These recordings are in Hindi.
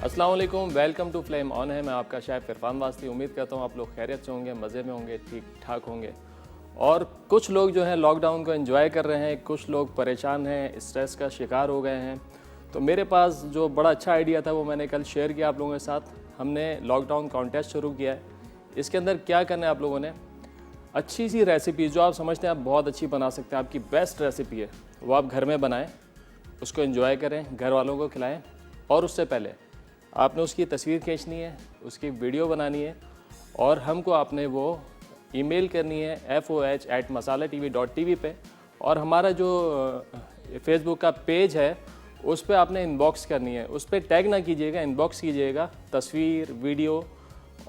अस्सलाम वालेकुम, वेलकम टू फ्लेम ऑन है। मैं आपका शेफ इरफान वास्ती। उम्मीद करता हूँ आप लोग खैरियत से होंगे, मज़े में होंगे, ठीक ठाक होंगे। और कुछ लोग जो हैं लॉकडाउन को एंजॉय कर रहे हैं, कुछ लोग परेशान हैं, स्ट्रेस का शिकार हो गए हैं। तो मेरे पास जो बड़ा अच्छा आइडिया था वो मैंने कल शेयर किया आप लोगों के साथ। हमने लॉकडाउन कॉन्टेस्ट शुरू किया है। इसके अंदर क्या करना है आप लोगों ने, अच्छी सी रेसिपी जो आप समझते हैं आप बहुत अच्छी बना सकते हैं, आपकी बेस्ट रेसिपी है, वो आप घर में बनाएं, उसको एंजॉय करें, घर वालों को खिलाएं। और उससे पहले आपने उसकी तस्वीर खींचनी है, उसकी वीडियो बनानी है और हमको आपने वो ईमेल करनी है foh@masalatv.tv पे। और हमारा जो फेसबुक का पेज है उस पर आपने इनबॉक्स करनी है। उस पर टैग ना कीजिएगा, इनबॉक्स कीजिएगा, तस्वीर, वीडियो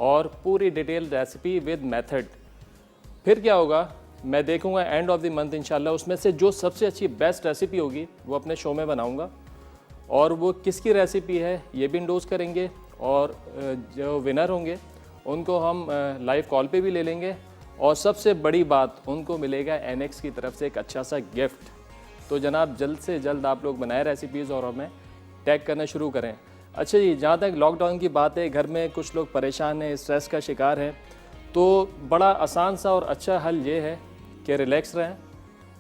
और पूरी डिटेल रेसिपी विद मेथड। फिर क्या होगा, मैं देखूंगा एंड ऑफ द मंथ इंशाल्लाह उसमें से जो सबसे अच्छी बेस्ट रेसिपी होगी वो अपने शो में बनाऊंगा। और वो किसकी रेसिपी है ये भी इंडोज करेंगे और जो विनर होंगे उनको हम लाइव कॉल पे भी ले लेंगे। और सबसे बड़ी बात, उनको मिलेगा एनएक्स की तरफ से एक अच्छा सा गिफ्ट। तो जनाब जल्द से जल्द आप लोग बनाएं रेसिपीज़ और हमें टैग करना शुरू करें। अच्छा जी, जहाँ तक लॉकडाउन की बात है, घर में कुछ लोग परेशान हैं, स्ट्रेस का शिकार हैं, तो बड़ा आसान सा और अच्छा हल ये है कि रिलैक्स रहें।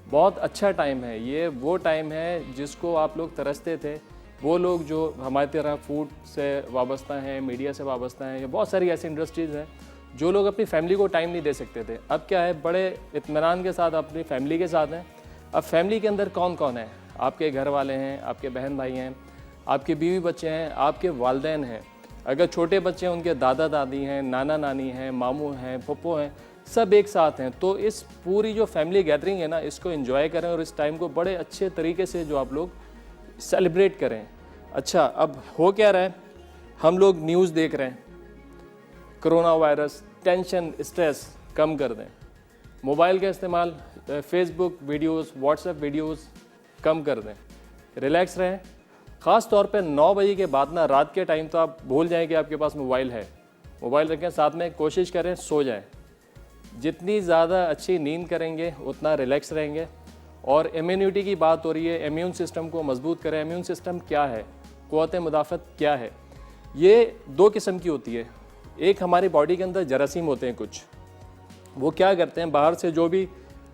बहुत अच्छा टाइम है ये, वो टाइम है जिसको आप लोग तरसते थे। वो लोग जो हमारी तरह फूड से वाबस्ता हैं, मीडिया से वाबस्ता हैं, या बहुत सारी ऐसी इंडस्ट्रीज़ हैं जो लोग अपनी फैमिली को टाइम नहीं दे सकते थे। अब क्या है, बड़े इत्मीनान के साथ अपनी फैमिली के साथ हैं। अब फैमिली के अंदर कौन कौन है, आपके घर वाले हैं, आपके बहन भाई हैं, आपके बीवी बच्चे हैं, आपके वालदैन हैं। अगर छोटे बच्चे हैं उनके दादा दादी हैं, नाना नानी हैं, मामू हैं, पप्पो हैं, सब एक साथ हैं। तो इस पूरी जो फैमिली गैदरिंग है ना, इसको एंजॉय करें और इस टाइम को बड़े अच्छे तरीके से जो आप लोग सेलिब्रेट करें। अच्छा, अब हो क्या रहा है, हम लोग न्यूज़ देख रहे हैं, कोरोना वायरस, टेंशन, स्ट्रेस कम कर दें। मोबाइल का इस्तेमाल, फेसबुक वीडियोस, व्हाट्सएप वीडियोस कम कर दें। रिलैक्स रहें। ख़ास तौर पे 9 बजे के बाद ना, रात के टाइम तो आप भूल जाएं कि आपके पास मोबाइल है। मोबाइल रखें साथ में, कोशिश करें सो जाएं। जितनी ज़्यादा अच्छी नींद करेंगे उतना रिलैक्स रहेंगे। और इम्यूनिटी की बात हो रही है, इम्यून सिस्टम को मजबूत करें। इम्यून सिस्टम क्या है, क़ुव्वत मुदाफ़त क्या है, ये 2 किस्म की होती है। एक हमारी बॉडी के अंदर जरासीम होते हैं कुछ, वो क्या करते हैं, बाहर से जो भी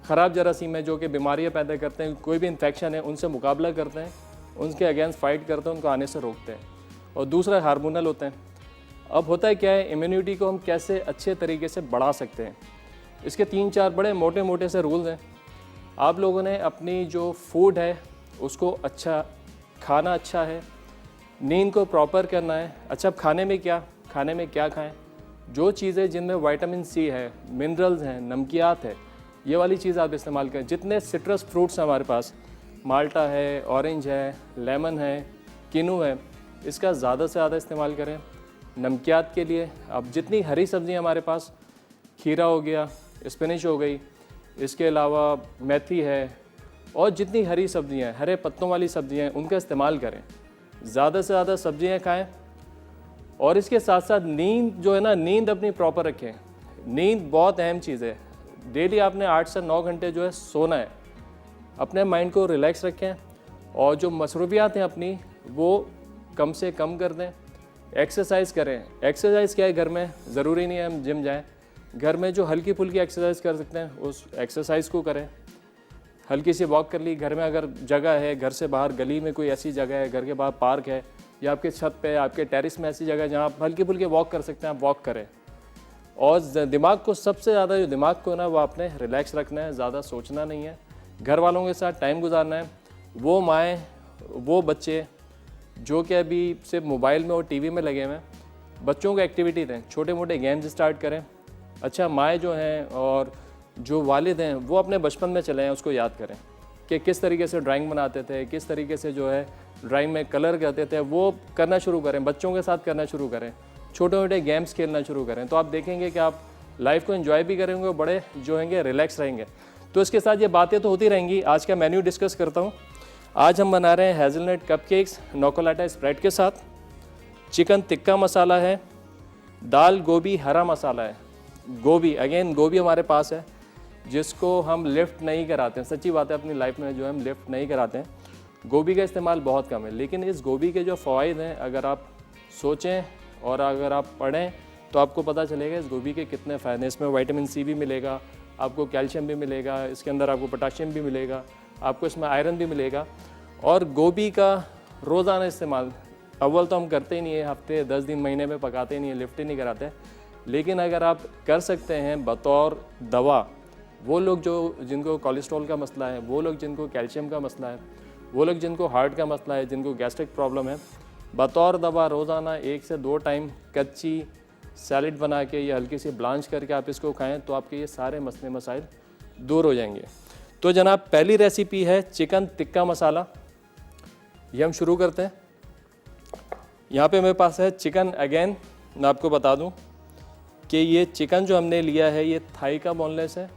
ख़राब जरासीम है जो कि बीमारियां पैदा करते हैं, कोई भी इन्फेक्शन है उनसे मुकाबला करते हैं, उनके अगेंस्ट फाइट करते हैं, उनको आने से रोकते हैं। और दूसरा हार्मोनल होते हैं। अब होता है क्या है, इम्यूनिटी को हम कैसे अच्छे तरीके से बढ़ा सकते हैं, इसके 3-4 बड़े मोटे मोटे से रूल्स हैं। आप लोगों ने अपनी जो फूड है उसको अच्छा खाना, अच्छा है, नींद को प्रॉपर करना है। अच्छा, अब खाने में क्या खाएं, जो चीज़ें जिनमें विटामिन सी है, मिनरल्स हैं, नमकियात है, ये वाली चीज़ आप इस्तेमाल करें। जितने सिट्रस फ्रूट्स हैं हमारे पास, माल्टा है, ऑरेंज है, लेमन है, किनू है, इसका ज़्यादा से ज़्यादा इस्तेमाल करें। नमकियात के लिए अब जितनी हरी सब्जियां हमारे पास, खीरा हो गया, स्पिनिच हो गई, इसके अलावा मेथी है, और जितनी हरी सब्जियां, हरे पत्तों वाली सब्जियां हैं, उनका इस्तेमाल करें। ज़्यादा से ज़्यादा सब्जियां खाएं। और इसके साथ साथ नींद जो है ना, नींद अपनी प्रॉपर रखें। नींद बहुत अहम चीज़ है। डेली आपने 8 से 9 घंटे जो है सोना है। अपने माइंड को रिलैक्स रखें और जो मसरूफियात हैं अपनी वो कम से कम कर दें। एक्सरसाइज करें। एक्सरसाइज क्या है, घर में ज़रूरी नहीं है हम जिम जाएं, घर में जो हल्की फुल्की एक्सरसाइज कर सकते हैं उस एक्सरसाइज को करें। हल्की सी वॉक कर ली, घर में अगर जगह है, घर से बाहर गली में कोई ऐसी जगह है, घर के बाहर पार्क है, या आपके छत पे, आपके टेरिस में ऐसी जगह है जहाँ आप हल्की फुल्की वॉक कर सकते हैं, आप वॉक करें। और दिमाग को सबसे ज़्यादा, जो दिमाग को ना, वो आपने रिलैक्स रखना है, ज़्यादा सोचना नहीं है, घर वालों के साथ टाइम गुजारना है। वो माएँ, वो बच्चे जो कि अभी सिर्फ मोबाइल में और टीवी में लगे हुए हैं, बच्चों को एक्टिविटी दें, छोटे मोटे गेम्स स्टार्ट करें। अच्छा, माएँ जो हैं और जो वालिद हैं वो अपने बचपन में चले हैं, उसको याद करें कि किस तरीके से ड्राइंग बनाते थे, किस तरीके से जो है ड्राइंग में कलर करते थे, वो करना शुरू करें, बच्चों के साथ करना शुरू करें, छोटे छोटे गेम्स खेलना शुरू करें। तो आप देखेंगे कि आप लाइफ को एंजॉय भी करेंगे और बड़े जो होंगे रिलैक्स रहेंगे। तो इसके साथ ये बातें तो होती रहेंगी। आज का मेन्यू डिस्कस करता हूँ। आज हम बना रहे हैं हेज़लनट कपकेक्स नोकोलाटा स्प्रेड के साथ, चिकन टिक्का मसाला है, दाल गोभी हरा मसाला है। गोभी, अगेन गोभी हमारे पास है जिसको हम लिफ्ट नहीं कराते हैं। सच्ची बात है, अपनी लाइफ में जो हम लिफ्ट नहीं कराते हैं। गोभी का इस्तेमाल बहुत कम है, लेकिन इस गोभी के जो फ़वाइद हैं, अगर आप सोचें और अगर आप पढ़ें तो आपको पता चलेगा इस गोभी के कितने फ़ायदे हैं। इसमें विटामिन सी भी मिलेगा, आपको कैल्शियम भी मिलेगा, इसके अंदर आपको पोटाशियम भी मिलेगा, आपको इसमें आयरन भी मिलेगा। और गोभी का रोज़ाना इस्तेमाल अव्वल तो हम करते ही नहीं है, हफ्ते 10 दिन महीने में पकाते ही नहीं है, लिफ्ट ही नहीं कराते, लेकिन अगर आप कर सकते हैं बतौर दवा, वो लोग जो जिनको कोलेस्ट्रॉल का मसला है, वो लोग जिनको कैल्शियम का मसला है, वो लोग जिनको हार्ट का मसला है, जिनको गैस्ट्रिक प्रॉब्लम है, बतौर दवा रोज़ाना 1 से 2 टाइम कच्ची सैलेड बना के या हल्की सी ब्लांच करके आप इसको खाएं तो आपके ये सारे मसले मसाइल दूर हो जाएंगे। तो जनाब पहली रेसिपी है चिकन टिक्का मसाला। ये हम शुरू करते हैं। यहाँ पे मेरे पास है चिकन। अगेन मैं आपको बता दूँ कि ये चिकन जो हमने लिया है ये थाई का बोनलेस है।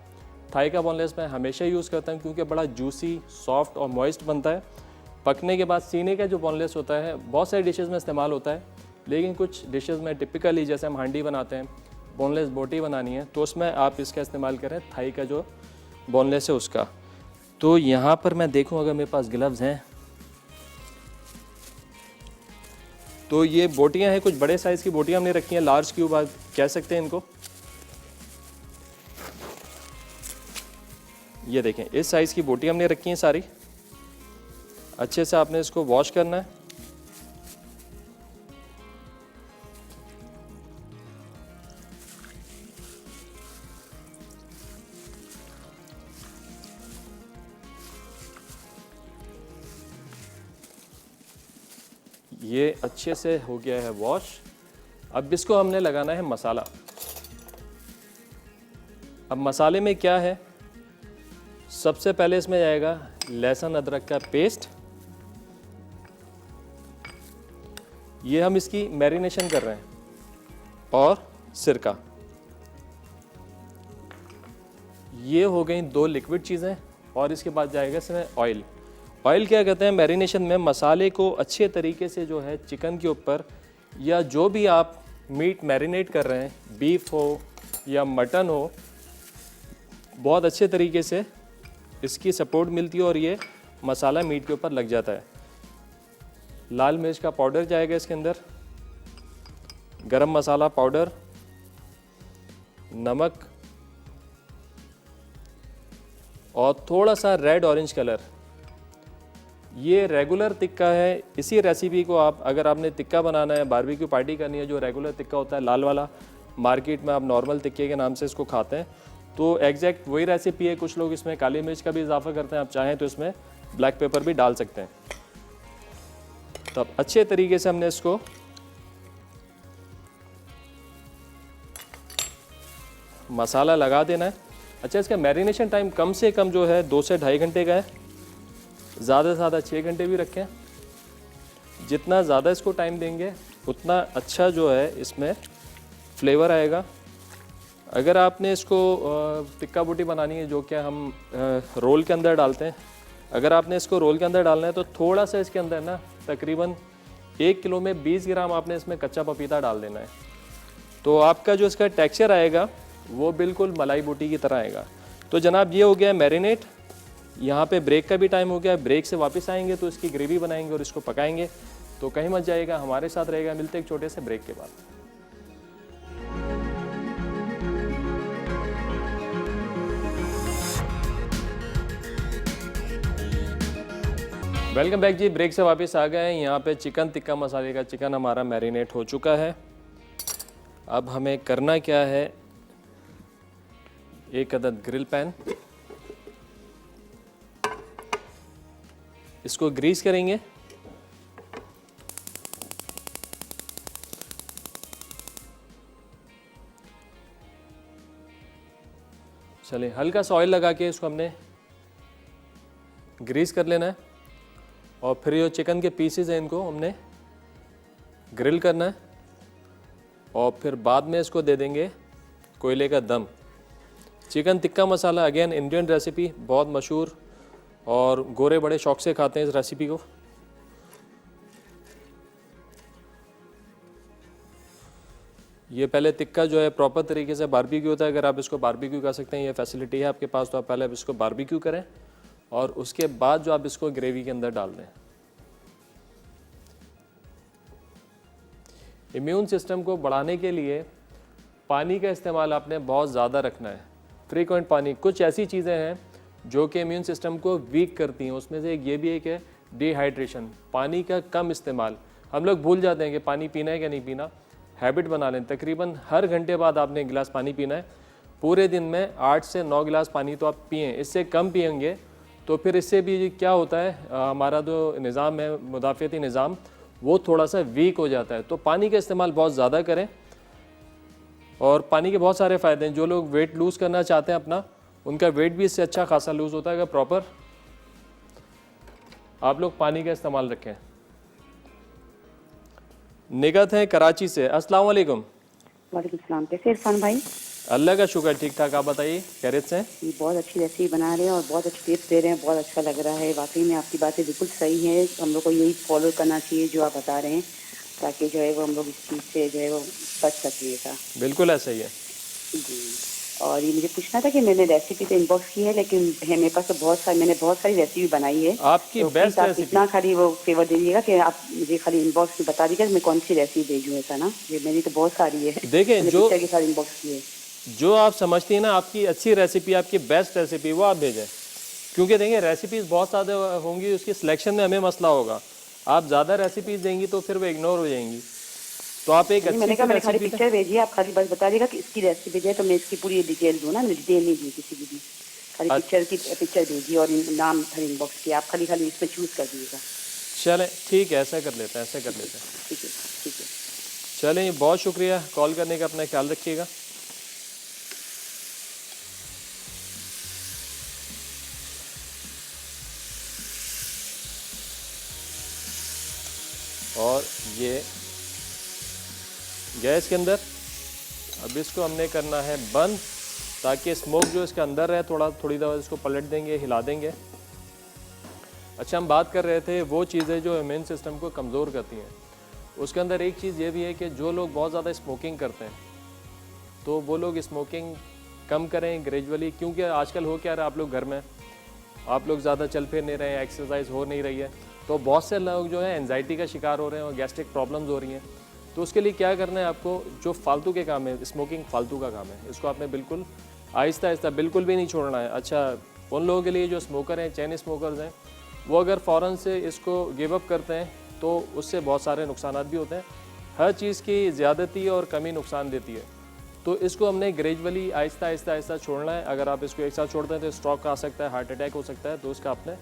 थाई का बोनलेस मैं हमेशा यूज़ करता हूँ क्योंकि बड़ा जूसी, सॉफ्ट और मॉइस्ट बनता है। पकने के बाद सीने का जो बोनलेस होता है बहुत सारी डिशेज़ में इस्तेमाल होता है, लेकिन कुछ डिशेज़ में टिपिकली जैसे हम हांडी बनाते हैं, बोनलेस बोटी बनानी है तो उसमें आप इसका इस्तेमाल करें थाई का जो बोनलेस है उसका। तो यहाँ पर मैं देखूँ अगर मेरे पास ग्लव्स हैं तो ये बोटियाँ हैं, कुछ बड़े साइज़ की बोटियाँ हमने रखी हैं, लार्ज क्यूब आप कह सकते हैं इनको। ये देखें इस साइज़ की बोटियाँ हमने रखी हैं सारी। अच्छे से आपने इसको वॉश करना है। ये अच्छे से हो गया है वॉश। अब इसको हमने लगाना है मसाला। अब मसाले में क्या है, सबसे पहले इसमें जाएगा लहसुन अदरक का पेस्ट। ये हम इसकी मैरिनेशन कर रहे हैं। और सिरका। ये हो गई 2 लिक्विड चीज़ें। और इसके बाद जाएगा इसमें ऑयल। ऑयल क्या कहते हैं, मैरिनेशन में मसाले को अच्छे तरीके से जो है चिकन के ऊपर या जो भी आप मीट मैरिनेट कर रहे हैं, बीफ हो या मटन हो, बहुत अच्छे तरीके से इसकी सपोर्ट मिलती है और ये मसाला मीट के ऊपर लग जाता है। लाल मिर्च का पाउडर जाएगा इसके अंदर, गरम मसाला पाउडर, नमक और थोड़ा सा रेड ऑरेंज कलर। ये रेगुलर टिक्का है। इसी रेसिपी को आप अगर आपने टिक्का बनाना है, बारबेक्यू पार्टी करनी है, जो रेगुलर टिक्का होता है लाल वाला, मार्केट में आप नॉर्मल टिक्के के नाम से इसको खाते हैं, तो एग्जैक्ट वही रेसिपी है। कुछ लोग इसमें काली मिर्च का भी इजाफा करते हैं, आप चाहें तो इसमें ब्लैक पेपर भी डाल सकते हैं। तब अच्छे तरीके से हमने इसको मसाला लगा देना है। अच्छा, इसका मैरिनेशन टाइम कम से कम जो है 2 से 2.5 घंटे का है, ज़्यादा से ज़्यादा 6 घंटे भी रखें। जितना ज़्यादा इसको टाइम देंगे उतना अच्छा जो है इसमें फ्लेवर आएगा। अगर आपने इसको टिक्का बोटी बनानी है, जो कि हम रोल के अंदर डालते हैं, अगर आपने इसको रोल के अंदर डालना है तो थोड़ा सा इसके अंदर ना तकरीबन 1 किलो में 20 ग्राम आपने इसमें कच्चा पपीता डाल देना है। तो आपका जो इसका टेक्सचर आएगा वो बिल्कुल मलाई बोटी की तरह आएगा। तो जनाब ये हो गया मैरिनेट। यहाँ पे ब्रेक का भी टाइम हो गया। ब्रेक से वापस आएंगे तो इसकी ग्रेवी बनाएंगे और इसको पकाएंगे। तो कहीं मत जाइएगा, हमारे साथ रहेगा। मिलते एक छोटे से ब्रेक के बाद। वेलकम बैक जी। ब्रेक से वापस आ गए हैं। यहाँ पे चिकन टिक्का मसाले का चिकन हमारा मैरिनेट हो चुका है। अब हमें करना क्या है, 1 अदद ग्रिल पैन, इसको ग्रीस करेंगे। चलिए, हल्का सा ऑयल लगा के इसको हमने ग्रीस कर लेना है। और फिर ये चिकन के पीसेस हैं इनको हमने ग्रिल करना है। और फिर बाद में इसको दे देंगे कोयले का दम। Chicken tikka masala again Indian recipe, बहुत मशहूर, और गोरे बड़े शौक से खाते हैं इस रेसिपी को। ये पहले टिक्का जो है प्रॉपर तरीके से बारबेक्यू होता है। अगर आप इसको बारबेक्यू कर सकते हैं, ये फैसिलिटी है आपके पास, तो आप पहले इसको बारबेक्यू करें और उसके बाद जो आप इसको ग्रेवी के अंदर डाल दें। इम्यून सिस्टम को बढ़ाने के लिए पानी का इस्तेमाल आपने बहुत ज़्यादा रखना है, फ्रीक्वेंट पानी। कुछ ऐसी चीज़ें हैं जो कि इम्यून सिस्टम को वीक करती हैं, उसमें से एक ये भी एक है डिहाइड्रेशन, पानी का कम इस्तेमाल। हम लोग भूल जाते हैं कि पानी पीना है कि नहीं पीना। हैबिट बना लें, तकरीबन हर घंटे बाद आपने एक गिलास पानी पीना है। पूरे दिन में 8 से 9 गिलास पानी तो आप पिएँ, इससे कम पिएंगे तो फिर इससे भी क्या होता है, हमारा जो निज़ाम है, मुदाफ़ियती निज़ाम, वो थोड़ा सा वीक हो जाता है। तो पानी का इस्तेमाल बहुत ज़्यादा करें। और पानी के बहुत सारे फ़ायदे हैं। जो लोग वेट लूज़ करना चाहते हैं अपना, उनका वेट भी इससे अच्छा खासा लूज़ होता है अगर प्रॉपर आप लोग पानी का इस्तेमाल रखें। निगत है कराची से। अस्सलाम वालेकुम। वालेकुम सलाम। कैसे इरफान भाई? अल्लाह का शुक्र, ठीक ठाक। आप बताइए, खैरियत से? ये बहुत अच्छी रेसिपी बना रहे हैं और बहुत अच्छी टिप्स दे रहे हैं, बहुत अच्छा लग रहा है। वाकई में आपकी बातें बिल्कुल सही है, हम लोग को यही फॉलो करना चाहिए जो आप बता रहे हैं, ताकि जो है वो हम लोग इस चीज़ से जो है वो बच सकिएगा। बिल्कुल ऐसा ही है जी। और ये मुझे पूछना था कि मैंने रेसिपी तो इनबॉक्स की है, लेकिन मेरे पास तो मैंने बहुत सारी रेसिपी बनाई है। आपकी तो बेस्ट आप रेसिपी। इतना खाली वो फेवर दे दीजिएगा कि आप मुझे खाली इनबॉक्स में बता दीजिएगा मैं कौन सी रेसिपी भेजूँ, ऐसा ना। ये मेरी तो बहुत सारी है, देखें जो के साथ इनबॉक्स की है। जो आप समझती हैं ना आपकी अच्छी रेसिपी, आपकी बेस्ट रेसिपी, वो आप भेजें। क्योंकि देखिए रेसिपीज़ बहुत ज़्यादा होंगी, उसकी सिलेक्शन में हमें मसला होगा। आप ज़्यादा रेसिपीज़ देंगी तो फिर वो इग्नोर हो जाएंगी। तो आप एक मैंने कहा, मैंने खाली रेसिपी पिक्चर भेजी है, आप खाली बस बता दीजिएगा कि इसकी रेसिपी भेजे, तो मैं इसकी पूरी डिटेल दूँ ना। डिटेल नहीं दी किसी की भी, खाली पिक्चर भेजी और नाम हर इनबॉक्स की। आप खाली इसमें चूज़ कर दीजिएगा। चलें ठीक है, ऐसा कर लेते हैं, ऐसा कर लेते हैं। ठीक है, ठीक है। चलें, बहुत शुक्रिया कॉल करने का, अपना ख्याल रखिएगा। और ये गैस के अंदर अब इसको हमने करना है बंद, ताकि स्मोक जो इसके अंदर है थोड़ी देर इसको पलट देंगे, हिला देंगे। अच्छा, हम बात कर रहे थे वो चीज़ें जो इम्यून सिस्टम को कमज़ोर करती हैं। उसके अंदर एक चीज़ ये भी है कि जो लोग बहुत ज़्यादा स्मोकिंग करते हैं तो वो लोग स्मोकिंग कम करें ग्रेजुअली। क्योंकि आजकल हो क्या रहा है, आप लोग घर में, आप लोग ज़्यादा चल फिर नहीं रहे हैं, एक्सरसाइज हो नहीं रही है, तो बहुत से लोग जो है एंजाइटी का शिकार हो रहे हैं और गैस्ट्रिक प्रॉब्लम्स हो रही हैं। तो उसके लिए क्या करना है आपको, जो फालतू के काम है, स्मोकिंग फालतू का काम है, इसको आपने बिल्कुल आहिस्ता आहिस्ता बिल्कुल भी नहीं छोड़ना है। अच्छा, उन लोगों के लिए जो स्मोकर हैं, चैन स्मोकर्स हैं, वो अगर फ़ौरन से इसको गिव अप करते हैं तो उससे बहुत सारे नुकसान भी होते हैं। हर चीज़ की ज़्यादती और कमी नुकसान देती है। तो इसको हमने ग्रेजुअली आहिस्ता आहिस्ता आहिस्ता छोड़ना है। अगर आप इसको एक साथ छोड़ते हैं तो स्ट्रोक आ सकता है, हार्ट अटैक हो सकता है। तो उसका आपने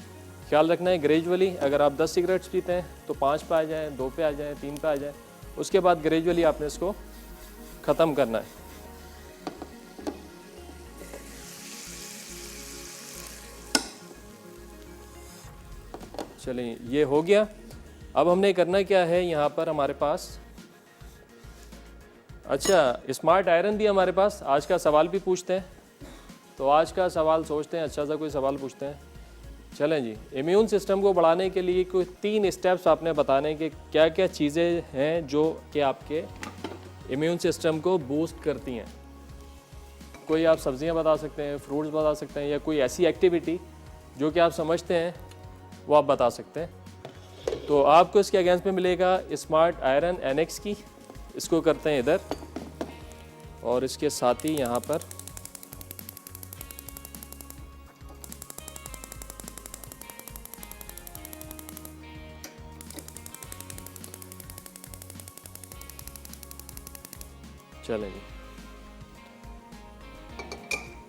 ख्याल रखना है ग्रेजुअली। अगर आप 10 सिगरेट्स पीते हैं तो 5 पे आ जाएँ, 2 पे आ जाएँ, 3 पे आ जाएँ। उसके बाद ग्रेजुअली आपने इसको ख़त्म करना है। चलिए, ये हो गया। अब हमने करना क्या है, यहाँ पर हमारे पास, अच्छा, स्मार्ट आयरन भी हमारे पास। आज का सवाल भी पूछते हैं, तो आज का सवाल सोचते हैं, अच्छा सा कोई सवाल पूछते हैं। चलें जी, इम्यून सिस्टम को बढ़ाने के लिए कोई 3 स्टेप्स आपने बताने कि क्या क्या चीज़ें हैं जो कि आपके इम्यून सिस्टम को बूस्ट करती हैं। कोई आप सब्जियां बता सकते हैं, फ्रूट्स बता सकते हैं, या कोई ऐसी एक्टिविटी जो कि आप समझते हैं वो आप बता सकते हैं। तो आपको इसके अगेंस्ट में मिलेगा स्मार्ट आयरन NX की। इसको करते हैं इधर, और इसके साथ ही यहाँ पर चलें जी।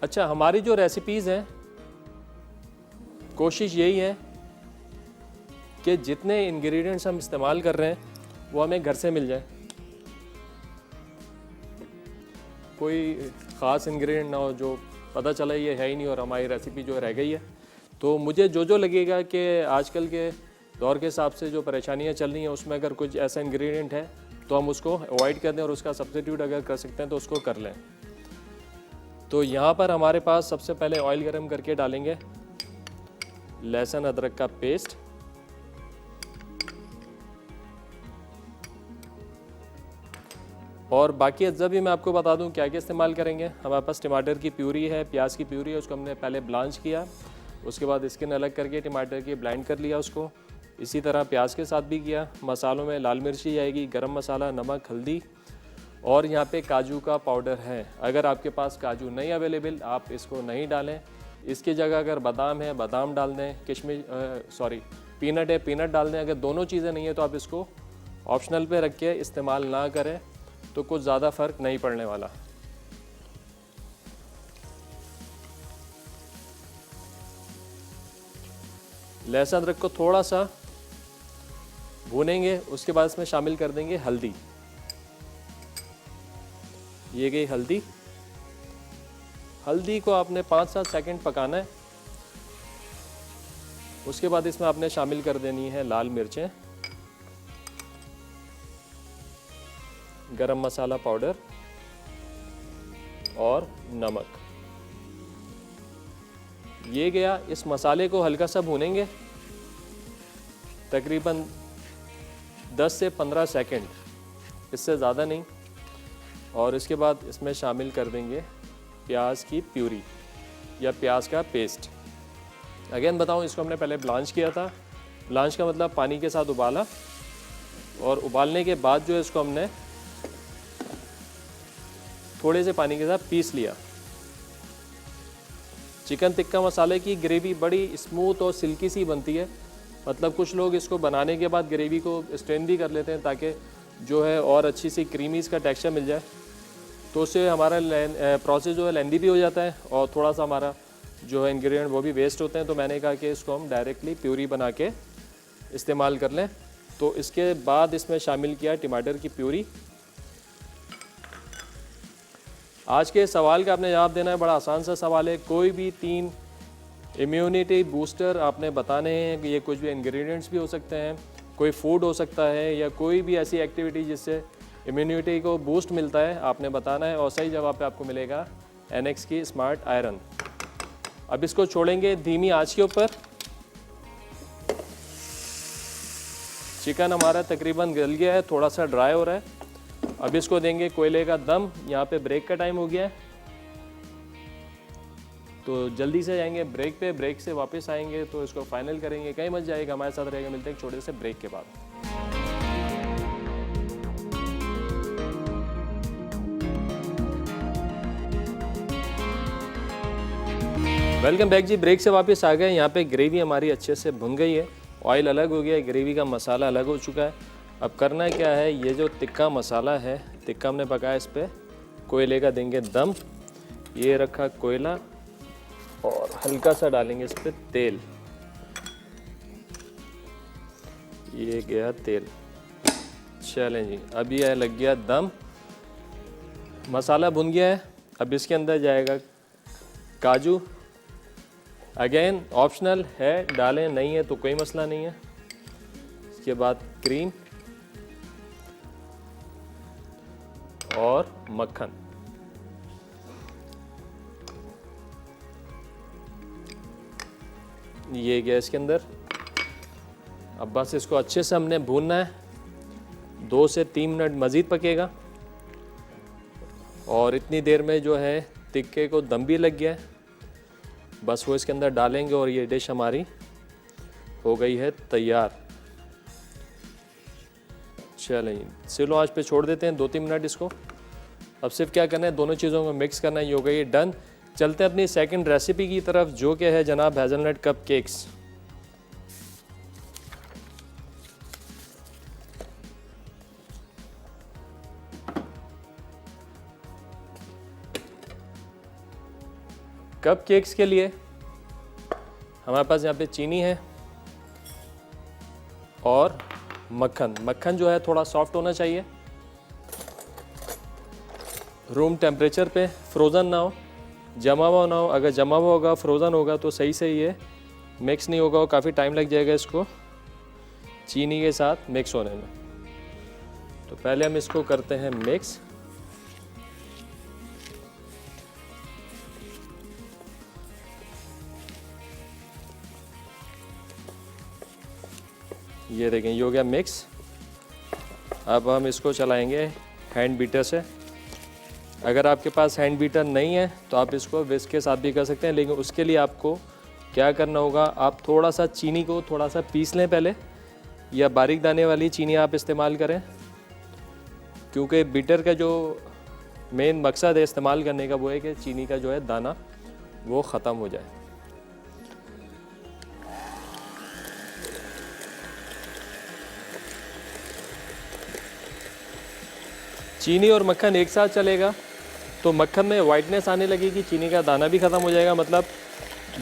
अच्छा, हमारी जो रेसिपीज़ हैं, कोशिश यही है कि जितने इंग्रेडिएंट्स हम इस्तेमाल कर रहे हैं वो हमें घर से मिल जाए। कोई ख़ास इंग्रेडिएंट ना हो जो पता चला ये है ही नहीं और हमारी रेसिपी जो रह गई है। तो मुझे जो लगेगा कि आजकल के दौर के हिसाब से जो परेशानियां चल रही हैं, उसमें अगर कुछ ऐसा इंग्रेडिएंट है तो हम उसको अवॉइड कर दें और उसका सब्स्टिट्यूट अगर कर सकते हैं तो उसको कर लें। तो यहाँ पर हमारे पास सबसे पहले ऑयल गरम करके डालेंगे लहसुन अदरक का पेस्ट, और बाकी अज्जा भी मैं आपको बता दूं क्या क्या इस्तेमाल करेंगे। हमारे पास टमाटर की प्यूरी है, प्याज की प्यूरी है, उसको हमने पहले ब्लांच किया, उसके बाद स्किन अलग करके टमाटर की ब्लेंड कर लिया उसको। इसी तरह प्याज के साथ भी किया। मसालों में लाल मिर्ची जाएगी, गरम मसाला, नमक, हल्दी और यहाँ पे काजू का पाउडर है। अगर आपके पास काजू नहीं अवेलेबल, आप इसको नहीं डालें। इसकी जगह अगर बादाम है, बादाम डाल दें, पीनट है, पीनट डाल दें। अगर दोनों चीज़ें नहीं है तो आप इसको ऑप्शनल पे रख के इस्तेमाल ना करें, तो कुछ ज़्यादा फ़र्क नहीं पड़ने वाला। लहसुन अदरक को थोड़ा सा भूनेंगे, उसके बाद इसमें शामिल कर देंगे हल्दी। ये गई हल्दी। हल्दी को आपने 5-7 सेकंड पकाना है। उसके बाद इसमें आपने शामिल कर देनी है लाल मिर्चें, गरम मसाला पाउडर और नमक। ये गया। इस मसाले को हल्का सा भूनेंगे, तकरीबन 10 से 15 सेकंड, इससे ज़्यादा नहीं। और इसके बाद इसमें शामिल कर देंगे प्याज की प्यूरी या प्याज का पेस्ट। अगेन बताऊं, इसको हमने पहले ब्लांच किया था। ब्लांच का मतलब पानी के साथ उबाला, और उबालने के बाद जो है इसको हमने थोड़े से पानी के साथ पीस लिया। चिकन टिक्का मसाले की ग्रेवी बड़ी स्मूथ और सिल्की सी बनती है। मतलब कुछ लोग इसको बनाने के बाद ग्रेवी को स्ट्रेन भी कर लेते हैं ताकि जो है और अच्छी सी क्रीमी इसका टेक्सचर मिल जाए। तो उससे हमारा प्रोसेस जो है लेंदी भी हो जाता है और थोड़ा सा हमारा जो है इंग्रेडिएंट वो भी वेस्ट होते हैं। तो मैंने कहा कि इसको हम डायरेक्टली प्यूरी बना के इस्तेमाल कर लें। तो इसके बाद इसमें शामिल किया टमाटर की प्यूरी। आज के सवाल का आपने जवाब देना है, बड़ा आसान सा सवाल है। कोई भी 3 इम्यूनिटी बूस्टर आपने बताने हैं कि ये कुछ भी इंग्रेडिएंट्स भी हो सकते हैं, कोई फूड हो सकता है, या कोई भी ऐसी एक्टिविटी जिससे इम्यूनिटी को बूस्ट मिलता है, आपने बताना है। और सही जवाब पे आपको मिलेगा NX की स्मार्ट आयरन। अब इसको छोड़ेंगे धीमी आंच के ऊपर। चिकन हमारा तकरीबन गल गया है, थोड़ा सा ड्राई हो रहा है। अब इसको देंगे कोयले का दम। यहाँ पे ब्रेक का टाइम हो गया है, तो जल्दी से जाएंगे ब्रेक पे। ब्रेक से वापस आएंगे तो इसको फाइनल करेंगे। कहीं मत जाएगा, हमारे साथ रहेगा। मिलते हैं एक छोटे से ब्रेक के बाद। वेलकम बैक जी। ब्रेक से वापस आ गए। यहाँ पे ग्रेवी हमारी अच्छे से भुन गई है, ऑयल अलग हो गया है, ग्रेवी का मसाला अलग हो चुका है। अब करना क्या है, ये जो टिक्का मसाला है, टिक्का हमने पकाया, इस पर कोयले का देंगे दम। ये रखा कोयला और हल्का सा डालेंगे इस पर तेल। ये गया तेल। चलें जी, अब ये लग गया दम। मसाला भुन गया है। अब इसके अंदर जाएगा काजू। अगेन ऑप्शनल है, डालें, नहीं है तो कोई मसला नहीं है। इसके बाद क्रीम और मक्खन। ये गया इसके अंदर। अब बस इसको अच्छे से हमने भूनना है। 2 से 3 मिनट मज़ीद पकेगा। और इतनी देर में जो है टिक्के को दम भी लग गया है। बस वो इसके अंदर डालेंगे और ये डिश हमारी हो गई है तैयार। चलें, स्लो आंच पे छोड़ देते हैं 2-3 मिनट इसको। अब सिर्फ क्या करना है, दोनों चीज़ों को मिक्स करना है। ये हो गई डन। चलते हैं अपनी सेकंड रेसिपी की तरफ, जो कि है जनाब hazelnut cup cakes. Cup cakes के लिए हमारे पास यहाँ पे चीनी है और मक्खन। मक्खन जो है थोड़ा सॉफ्ट होना चाहिए, रूम टेम्परेचर पे, फ्रोज़न ना हो, जमा हुआ ना हो। अगर जमा हुआ होगा, फ्रोज़न होगा तो सही से ये मिक्स नहीं होगा और काफ़ी टाइम लग जाएगा इसको चीनी के साथ मिक्स होने में। तो पहले हम इसको करते हैं मिक्स। ये देखें, ये हो गया मिक्स। अब हम इसको चलाएंगे हैंड बीटर से। अगर आपके पास हैंड बीटर नहीं है तो आप इसको विस्क के साथ भी कर सकते हैं, लेकिन उसके लिए आपको क्या करना होगा, आप थोड़ा सा चीनी को थोड़ा सा पीस लें पहले, या बारीक दाने वाली चीनी आप इस्तेमाल करें, क्योंकि बीटर का जो मेन मकसद है इस्तेमाल करने का वो है कि चीनी का जो है दाना वो ख़त्म हो जाए। चीनी और मक्खन एक साथ चलेगा तो मक्खन में वाइटनेस आने लगेगी, चीनी का दाना भी ख़त्म हो जाएगा। मतलब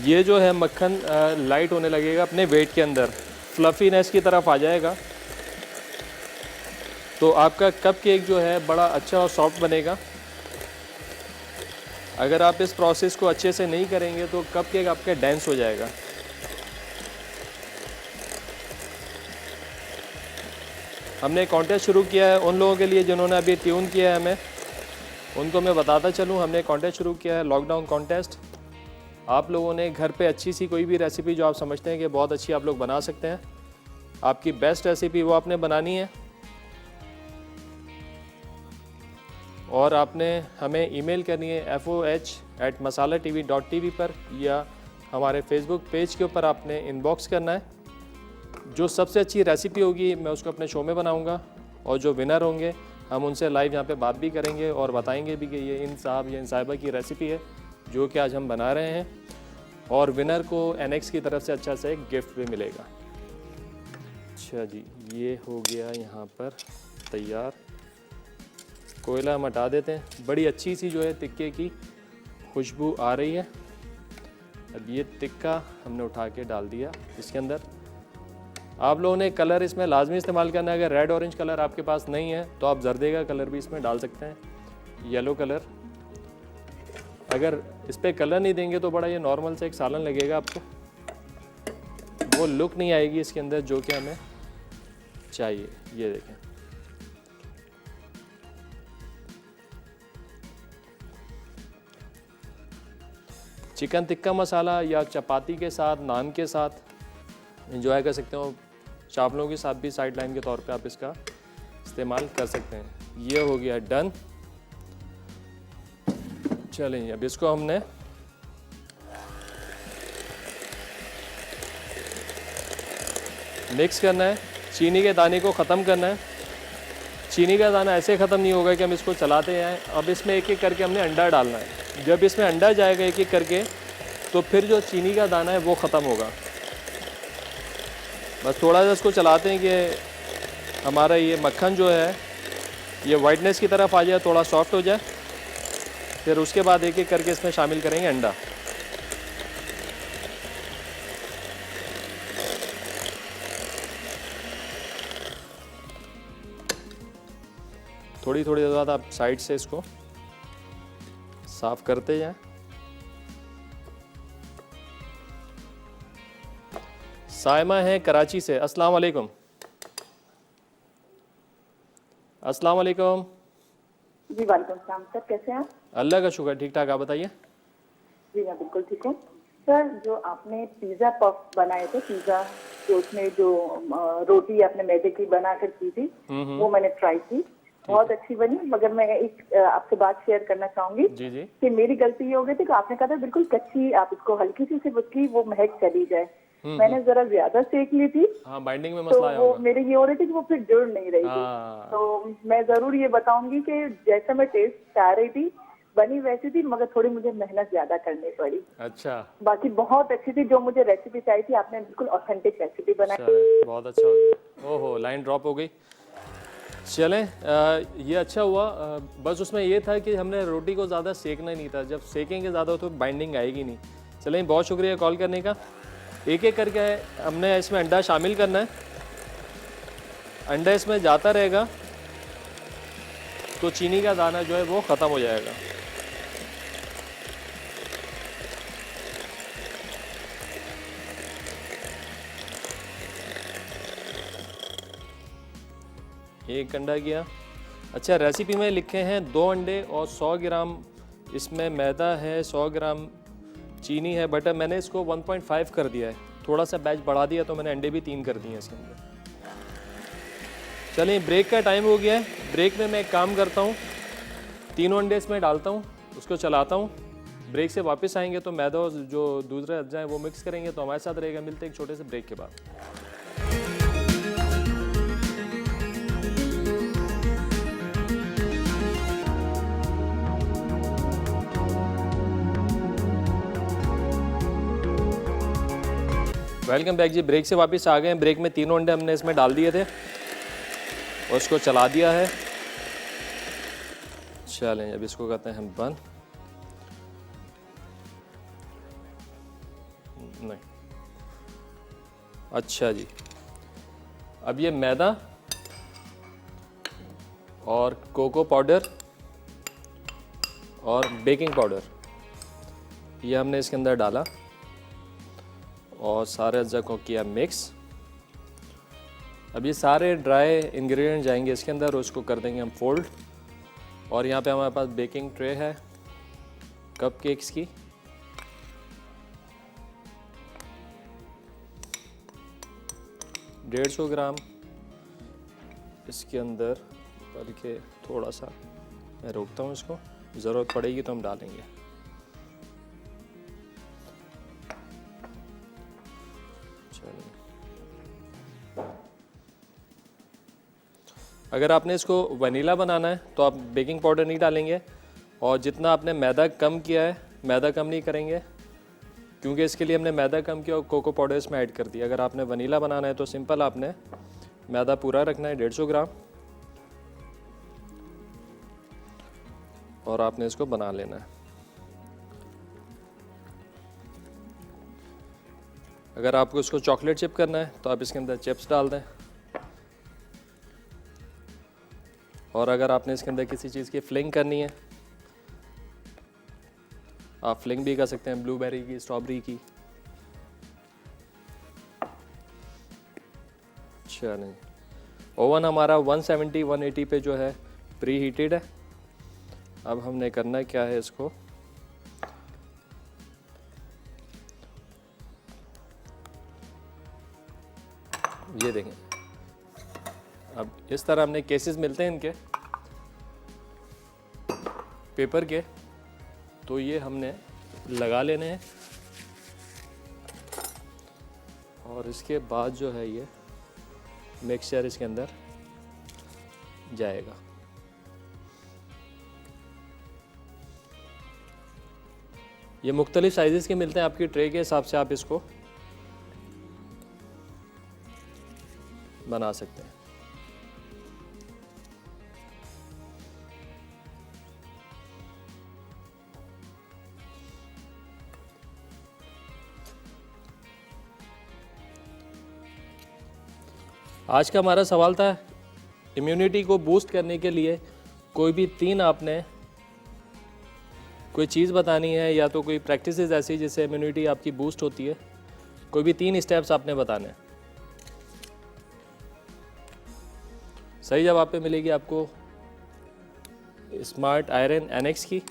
ये जो है मक्खन लाइट होने लगेगा अपने वेट के अंदर, फ्लफीनेस की तरफ आ जाएगा। तो आपका कप केक जो है बड़ा अच्छा और सॉफ्ट बनेगा। अगर आप इस प्रोसेस को अच्छे से नहीं करेंगे तो कप केक आपका डेंस हो जाएगा। हमने कॉन्टेस्ट शुरू किया है उन लोगों के लिए जिन्होंने अभी ट्यून किया है हमें, उनको मैं बताता चलूँ, हमने कॉन्टेस्ट शुरू किया है लॉकडाउन कॉन्टेस्ट। आप लोगों ने घर पे अच्छी सी कोई भी रेसिपी जो आप समझते हैं कि बहुत अच्छी आप लोग बना सकते हैं, आपकी बेस्ट रेसिपी वो आपने बनानी है और आपने हमें ईमेल करनी है foh@masalatv.tv पर, या हमारे फेसबुक पेज के ऊपर आपने इनबॉक्स करना है। जो सबसे अच्छी रेसिपी होगी मैं उसको अपने शो में बनाऊंगा और जो विनर होंगे हम उनसे लाइव यहाँ पे बात भी करेंगे और बताएंगे भी कि ये इन साहब या इन साहिबा की रेसिपी है जो कि आज हम बना रहे हैं, और विनर को NX की तरफ से अच्छा सा एक गिफ्ट भी मिलेगा। अच्छा जी, ये हो गया यहाँ पर तैयार। कोयला हम हटा देते हैं। बड़ी अच्छी सी जो है टिक्के की खुशबू आ रही है। अब ये टिक्का हमने उठा के डाल दिया इसके अंदर। आप लोगों ने कलर इसमें लाजमी इस्तेमाल करना है। अगर रेड ऑरेंज कलर आपके पास नहीं है तो आप जर्दे का कलर भी इसमें डाल सकते हैं, येलो कलर। अगर इस पर कलर नहीं देंगे तो बड़ा ये नॉर्मल से एक सालन लगेगा आपको, वो लुक नहीं आएगी इसके अंदर जो कि हमें चाहिए। ये देखें, चिकन टिक्का मसाला या चपाती के साथ, नान के साथ एंजॉय कर सकते हो। चावलों के साथ भी साइड लाइन के तौर पे आप इसका इस्तेमाल कर सकते हैं। ये हो गया डन। चलें अब इसको हमने मिक्स करना है, चीनी के दाने को ख़त्म करना है। चीनी का दाना ऐसे ख़त्म नहीं होगा कि हम इसको चलाते जाएं। अब इसमें एक एक करके हमने अंडा डालना है। जब इसमें अंडा जाएगा एक एक करके तो फिर जो चीनी का दाना है वो ख़त्म होगा। बस थोड़ा सा इसको चलाते हैं कि हमारा ये मक्खन जो है ये वाइटनेस की तरफ आ जाए, थोड़ा सॉफ्ट हो जाए। फिर उसके बाद एक एक करके इसमें शामिल करेंगे अंडा। थोड़ी थोड़ी देर बाद आप साइड से इसको साफ करते जाएं। साइमा है कराची से। अस्सलाम वालेकुम। अस्सलाम वालेकुम। जी वालेकुम सलाम सर, कैसे हैं आप? अल्लाह का शुक्र, ठीक ठाक। आप बताइए। जी मैं बिल्कुल ठीक हूँ सर। जो आपने पिज़्ज़ा पफ बनाए थे, पिज़्ज़ा जो उसमें जो रोटी आपने मैदे की बनाकर की थी वो मैंने ट्राई की, बहुत अच्छी बनी। मगर मैं एक आपसे बात शेयर करना चाहूंगी जी जी। कि मेरी गलती ये हो गई थी कि आपने कहा था बिल्कुल कच्ची आप इसको हल्की सी सिर्फ उसकी वो महक चली जाए। मैंने जरा ज्यादा सेक ली थी। हाँ, बाइंडिंग में तो मसला आया वो होगा। मेरे ये हो रही थी कि वो फिर जुड़ नहीं रही थी। हाँ। तो मैं जरूर ये बताऊंगी कि जैसा मैं टेस्ट चाह रही थी बनी वैसी थी, मगर थोड़ी मुझे मेहनत ज्यादा करनी पड़ी। अच्छा, बाकी बहुत अच्छी थी। जो मुझे रेसिपी चाहिए थी आपने बिल्कुल ऑथेंटिक रेसिपी बनाई। अच्छा, बहुत अच्छा हो गया। ओहो, लाइन ड्रॉप हो गई। चलें, ये अच्छा हुआ। बस उसमें ये था कि हमने रोटी को ज़्यादा सेकना नहीं था। जब सेकेंगे ज़्यादा तो बाइंडिंग आएगी नहीं। चलें, बहुत शुक्रिया कॉल करने का। एक एक करके हमने इसमें अंडा शामिल करना है। अंडा इसमें जाता रहेगा तो चीनी का दाना जो है वो ख़त्म हो जाएगा। एक अंडा किया। अच्छा, रेसिपी में लिखे हैं 2 अंडे और 100 ग्राम इसमें मैदा है, 100 ग्राम चीनी है, बट मैंने इसको 1.5 कर दिया है। थोड़ा सा बैच बढ़ा दिया तो मैंने अंडे भी 3 कर दिए हैं इसके अंदर। चलिए, ब्रेक का टाइम हो गया है। ब्रेक में मैं एक काम करता हूँ, 3 अंडे इसमें डालता हूँ, उसको चलाता हूँ। ब्रेक से वापस आएंगे तो मैदा और जो दूसरे अज्जा हैं वो मिक्स करेंगे तो हमारे साथ रहेगा। मिलते हैं एक छोटे से ब्रेक के बाद। वेलकम बैक जी। ब्रेक से वापस आ गए हैं। ब्रेक में 3 अंडे हमने इसमें डाल दिए थे और इसको चला दिया है। चलें अब इसको करते हैं हम बंद। नहीं, अच्छा जी। अब ये मैदा और कोको पाउडर और बेकिंग पाउडर ये हमने इसके अंदर डाला और सारे अज्जा को किया मिक्स। अब ये सारे ड्राई इंग्रेडिएंट जाएंगे इसके अंदर और उसको कर देंगे हम फोल्ड। और यहाँ पे हमारे पास बेकिंग ट्रे है कप केक्स की। $150 ग्राम इसके अंदर, बल्कि थोड़ा सा मैं रोकता हूँ इसको, ज़रूरत पड़ेगी तो हम डालेंगे। चलिए, अगर आपने इसको वनीला बनाना है तो आप बेकिंग पाउडर नहीं डालेंगे, और जितना आपने मैदा कम किया है मैदा कम नहीं करेंगे, क्योंकि इसके लिए हमने मैदा कम किया और कोको पाउडर इसमें ऐड कर दिया। अगर आपने वनीला बनाना है तो सिंपल आपने मैदा पूरा रखना है 150 ग्राम और आपने इसको बना लेना है। अगर आपको इसको चॉकलेट चिप करना है तो आप इसके अंदर चिप्स डाल दें, और अगर आपने इसके अंदर किसी चीज़ की फ्लिंग करनी है आप फ्लिंग भी कर सकते हैं, ब्लूबेरी की, स्ट्रॉबेरी की। चलें, ओवन हमारा 170-180 पे जो है प्री हीटेड है। अब हमने करना क्या है, इसको ये देखें। अब इस तरह हमने केसेस मिलते हैं इनके पेपर के, तो ये हमने लगा लेने हैं और इसके बाद जो है ये मिक्सचर इसके अंदर जाएगा। ये मुख्तलिफ साइज़ेस के मिलते हैं, आपकी ट्रे के हिसाब से आप इसको बना सकते हैं। आज का हमारा सवाल था इम्यूनिटी को बूस्ट करने के लिए कोई भी 3 आपने कोई चीज़ बतानी है, या तो कोई प्रैक्टिस ऐसी जिससे इम्यूनिटी आपकी बूस्ट होती है। कोई भी 3 स्टेप्स आपने बताने हैं। सही जवाब पे मिलेगी आपको स्मार्ट आयरन NX की।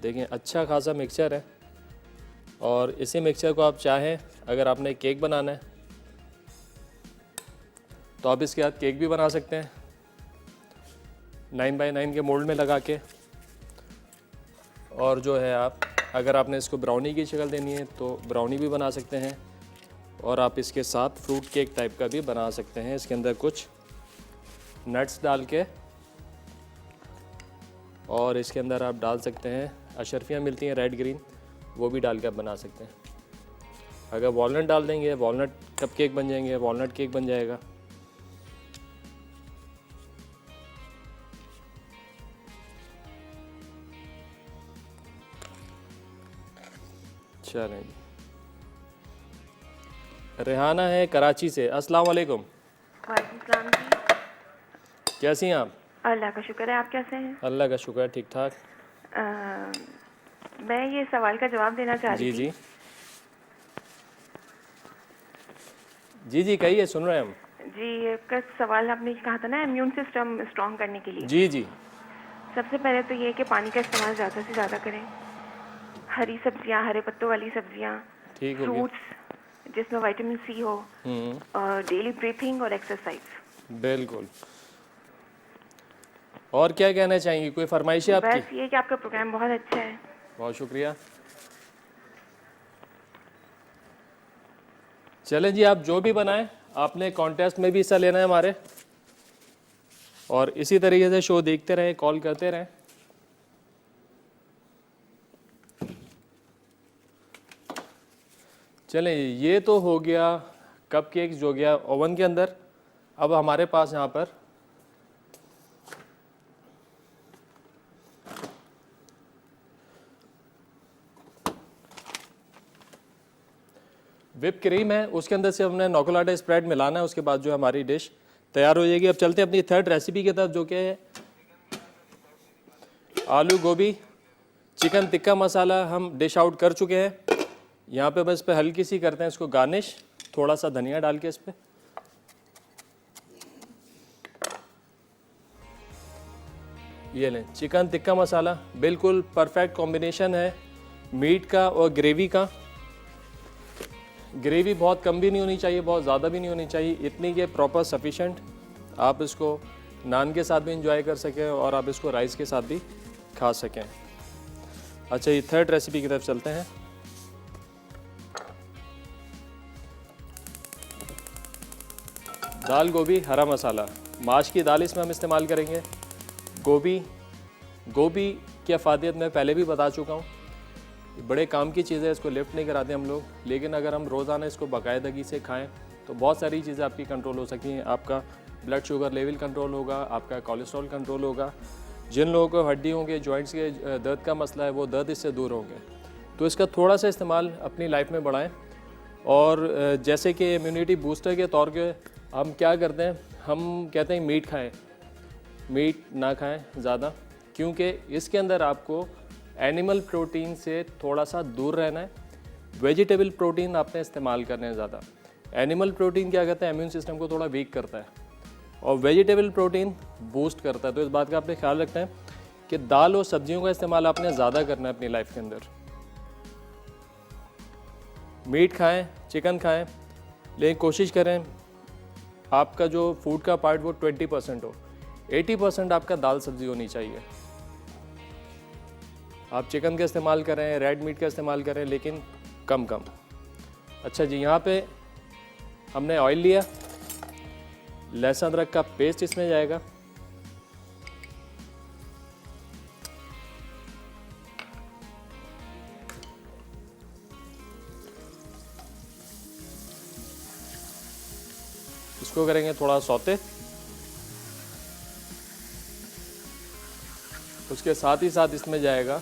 देखें, अच्छा खासा मिक्सचर है, और इसी मिक्सचर को आप चाहें, अगर आपने केक बनाना है तो आप इसके साथ केक भी बना सकते हैं 9x9 के मोल्ड में लगा के। और जो है आप, अगर आपने इसको ब्राउनी की शक्ल देनी है तो ब्राउनी भी बना सकते हैं, और आप इसके साथ फ्रूट केक टाइप का भी बना सकते हैं। इसके अंदर कुछ नट्स डाल के, और इसके अंदर आप डाल सकते हैं अशरफियाँ मिलती हैं रेड ग्रीन, वो भी डाल के आप बना सकते हैं। अगर वॉलनट डाल देंगे वॉलनट कप केक बन जाएंगे, वॉलनट केक बन जाएगा। चलें, रेहाना है कराची से। अस्सलाम वालेकुम। वालेकुम सलाम जी। कैसी हैं आप? अल्लाह का शुक्र है, आप कैसे हैं? अल्लाह का शुक्र है, ठीक ठाक। मैं ये सवाल का जवाब देना चाह रही जी थी। जी जी कहिए, सुन रहे हैं हम। जी, का सवाल आपने कहा था ना इम्यून सिस्टम स्ट्रॉन्ग करने के लिए। जी जी। सबसे पहले तो ये है कि पानी का इस्तेमाल ज़्यादा से ज़्यादा करें। हरी सब्जियां, हरे पत्तों वाली सब्जियां, ठीक हो गया। फ्रूट्स जिसमें विटामिन C हो, और डेली ब्रीथिंग और एक्सरसाइज। बिल्कुल। और क्या कहना चाहेंगी, कोई फरमाइश है आपकी? बस ये कि आपका प्रोग्राम बहुत अच्छा है। बहुत शुक्रिया। चलें जी, आप जो भी बनाएं, आपने कॉन्टेस्ट में भी हिस्सा लेना है हमारे, और इसी तरीके से शो देखते रहें, कॉल करते रहें। चलें, ये तो हो गया कप केक जो गया ओवन के अंदर। अब हमारे पास यहाँ पर whipped क्रीम है, उसके अंदर से हमने नोकोलाटा स्प्रेड मिलाना है, उसके बाद जो हमारी डिश तैयार हो जाएगी। अब चलते हैं अपनी थर्ड रेसिपी की तरफ, जो कि है आलू गोभी चिकन टिक्का मसाला। हम डिश आउट कर चुके हैं। यहाँ पे बस पे हल्की सी करते हैं इसको गार्निश, थोड़ा सा धनिया डाल के इस पे। ये लें चिकन टिक्का मसाला, बिल्कुल परफेक्ट कॉम्बिनेशन है मीट का और ग्रेवी का। ग्रेवी बहुत कम भी नहीं होनी चाहिए, बहुत ज़्यादा भी नहीं होनी चाहिए, इतनी के प्रॉपर सफिशेंट। आप इसको नान के साथ भी इंजॉय कर सकें और आप इसको राइस के साथ भी खा सकें। अच्छा, ये थर्ड रेसिपी की तरफ चलते हैं। दाल गोभी हरा मसाला, माश की दाल इसमें हम इस्तेमाल करेंगे। गोभी की अफादियत मैं पहले भी बता चुका हूँ, बड़े काम की चीज़ है, इसको लिफ्ट नहीं कराते हम लोग, लेकिन अगर हम रोज़ाना इसको बाकायदगी से खाएं तो बहुत सारी चीज़ें आपकी कंट्रोल हो सकती हैं। आपका ब्लड शुगर लेवल कंट्रोल होगा, आपका कोलेस्ट्रॉल कंट्रोल होगा। जिन लोगों को हड्डियों के जॉइंट्स के दर्द का मसला है, वो दर्द इससे दूर होंगे। तो इसका थोड़ा सा इस्तेमाल अपनी लाइफ में बढ़ाएं। और जैसे कि इम्यूनिटी बूस्टर के तौर पे हम क्या करते हैं, हम कहते हैं मीट खाएं, मीट ना खाएं ज़्यादा, क्योंकि इसके अंदर आपको एनिमल प्रोटीन से थोड़ा सा दूर रहना है। वेजिटेबल प्रोटीन आपने इस्तेमाल करने हैं ज़्यादा। एनिमल प्रोटीन क्या कहते हैं, इम्यून सिस्टम को थोड़ा वीक करता है, और वेजिटेबल प्रोटीन बूस्ट करता है। तो इस बात का आपने ख्याल रखना है कि दाल और सब्जियों का इस्तेमाल आपने ज़्यादा करना है अपनी लाइफ के अंदर। मीट खाएं, चिकन खाएं, लेकिन कोशिश करें आपका जो फूड का पार्ट वो 20% हो, 80% आपका दाल सब्जी होनी चाहिए। आप चिकन का इस्तेमाल करें, रेड मीट का इस्तेमाल करें, लेकिन कम कम। अच्छा जी, यहाँ पे हमने ऑयल लिया, लहसुन अदरक का पेस्ट इसमें जाएगा, इसको करेंगे थोड़ा सौते। उसके साथ ही साथ इसमें जाएगा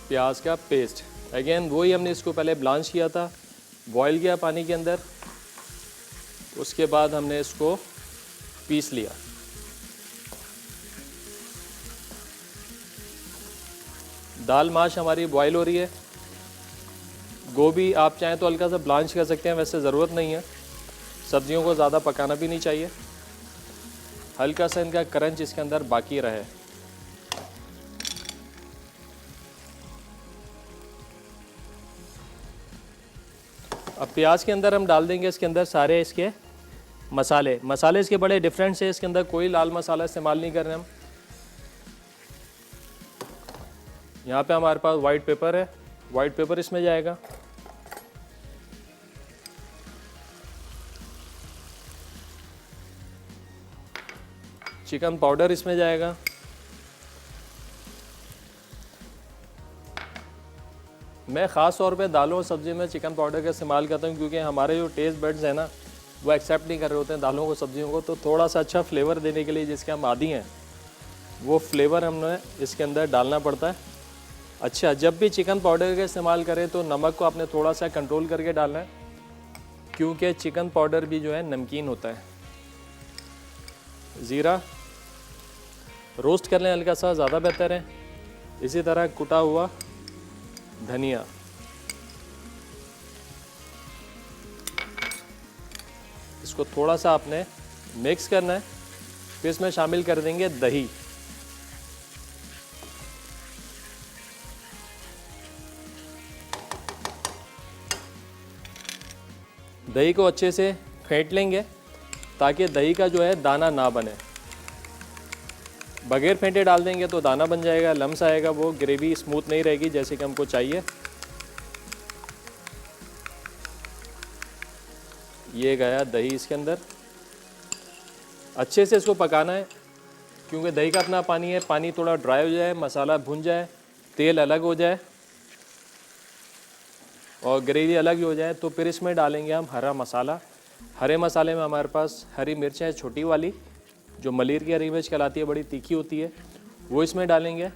प्याज का पेस्ट। अगेन वही हमने इसको पहले ब्लांच किया था, बॉईल किया पानी के अंदर, उसके बाद हमने इसको पीस लिया। दाल माश हमारी बॉईल हो रही है। गोभी आप चाहें तो हल्का सा ब्लांच कर सकते हैं, वैसे ज़रूरत नहीं है। सब्जियों को ज़्यादा पकाना भी नहीं चाहिए, हल्का सा इनका क्रंच इसके अंदर बाकी रहे। अब प्याज के अंदर हम डाल देंगे इसके अंदर सारे इसके मसाले। मसाले इसके बड़े डिफरेंट से, इसके अंदर कोई लाल मसाला इस्तेमाल नहीं कर रहे हम। यहाँ पे हमारे पास वाइट पेपर है, वाइट पेपर इसमें जाएगा। चिकन पाउडर इसमें जाएगा। मैं ख़ास तौर पे दालों और सब्ज़ी में चिकन पाउडर का इस्तेमाल करता हूँ, क्योंकि हमारे जो टेस्ट बड्स हैं ना, वो एक्सेप्ट नहीं कर रहे होते हैं दालों को, सब्जियों को। तो थोड़ा सा अच्छा फ्लेवर देने के लिए, जिसके हम आदी हैं, वो फ्लेवर हमने इसके अंदर डालना पड़ता है। अच्छा, जब भी चिकन पाउडर का इस्तेमाल करें तो नमक को आपने थोड़ा सा कंट्रोल करके डालना है, क्योंकि चिकन पाउडर भी जो है नमकीन होता है। ज़ीरा रोस्ट कर लें हल्का सा, ज़्यादा बेहतर है। इसी तरह कुटा हुआ धनिया, इसको थोड़ा सा आपने मिक्स करना है। फिर इसमें शामिल कर देंगे दही। दही को अच्छे से फेंट लेंगे ताकि दही का जो है दाना ना बने। बगैर फेंटे डाल देंगे तो दाना बन जाएगा, लम्स आएगा, वो ग्रेवी स्मूथ नहीं रहेगी जैसे कि हमको चाहिए। ये गया दही इसके अंदर। अच्छे से इसको पकाना है, क्योंकि दही का अपना पानी है। पानी थोड़ा ड्राई हो जाए, मसाला भुन जाए, तेल अलग हो जाए, और ग्रेवी अलग हो जाए तो फिर इसमें डालेंगे हम हरा मसाला। हरे मसाले में हमारे पास हरी मिर्च है छोटी वाली, जो मलिर की हरी मिर्च कहलाती है, बड़ी तीखी होती है, वो इसमें डालेंगे।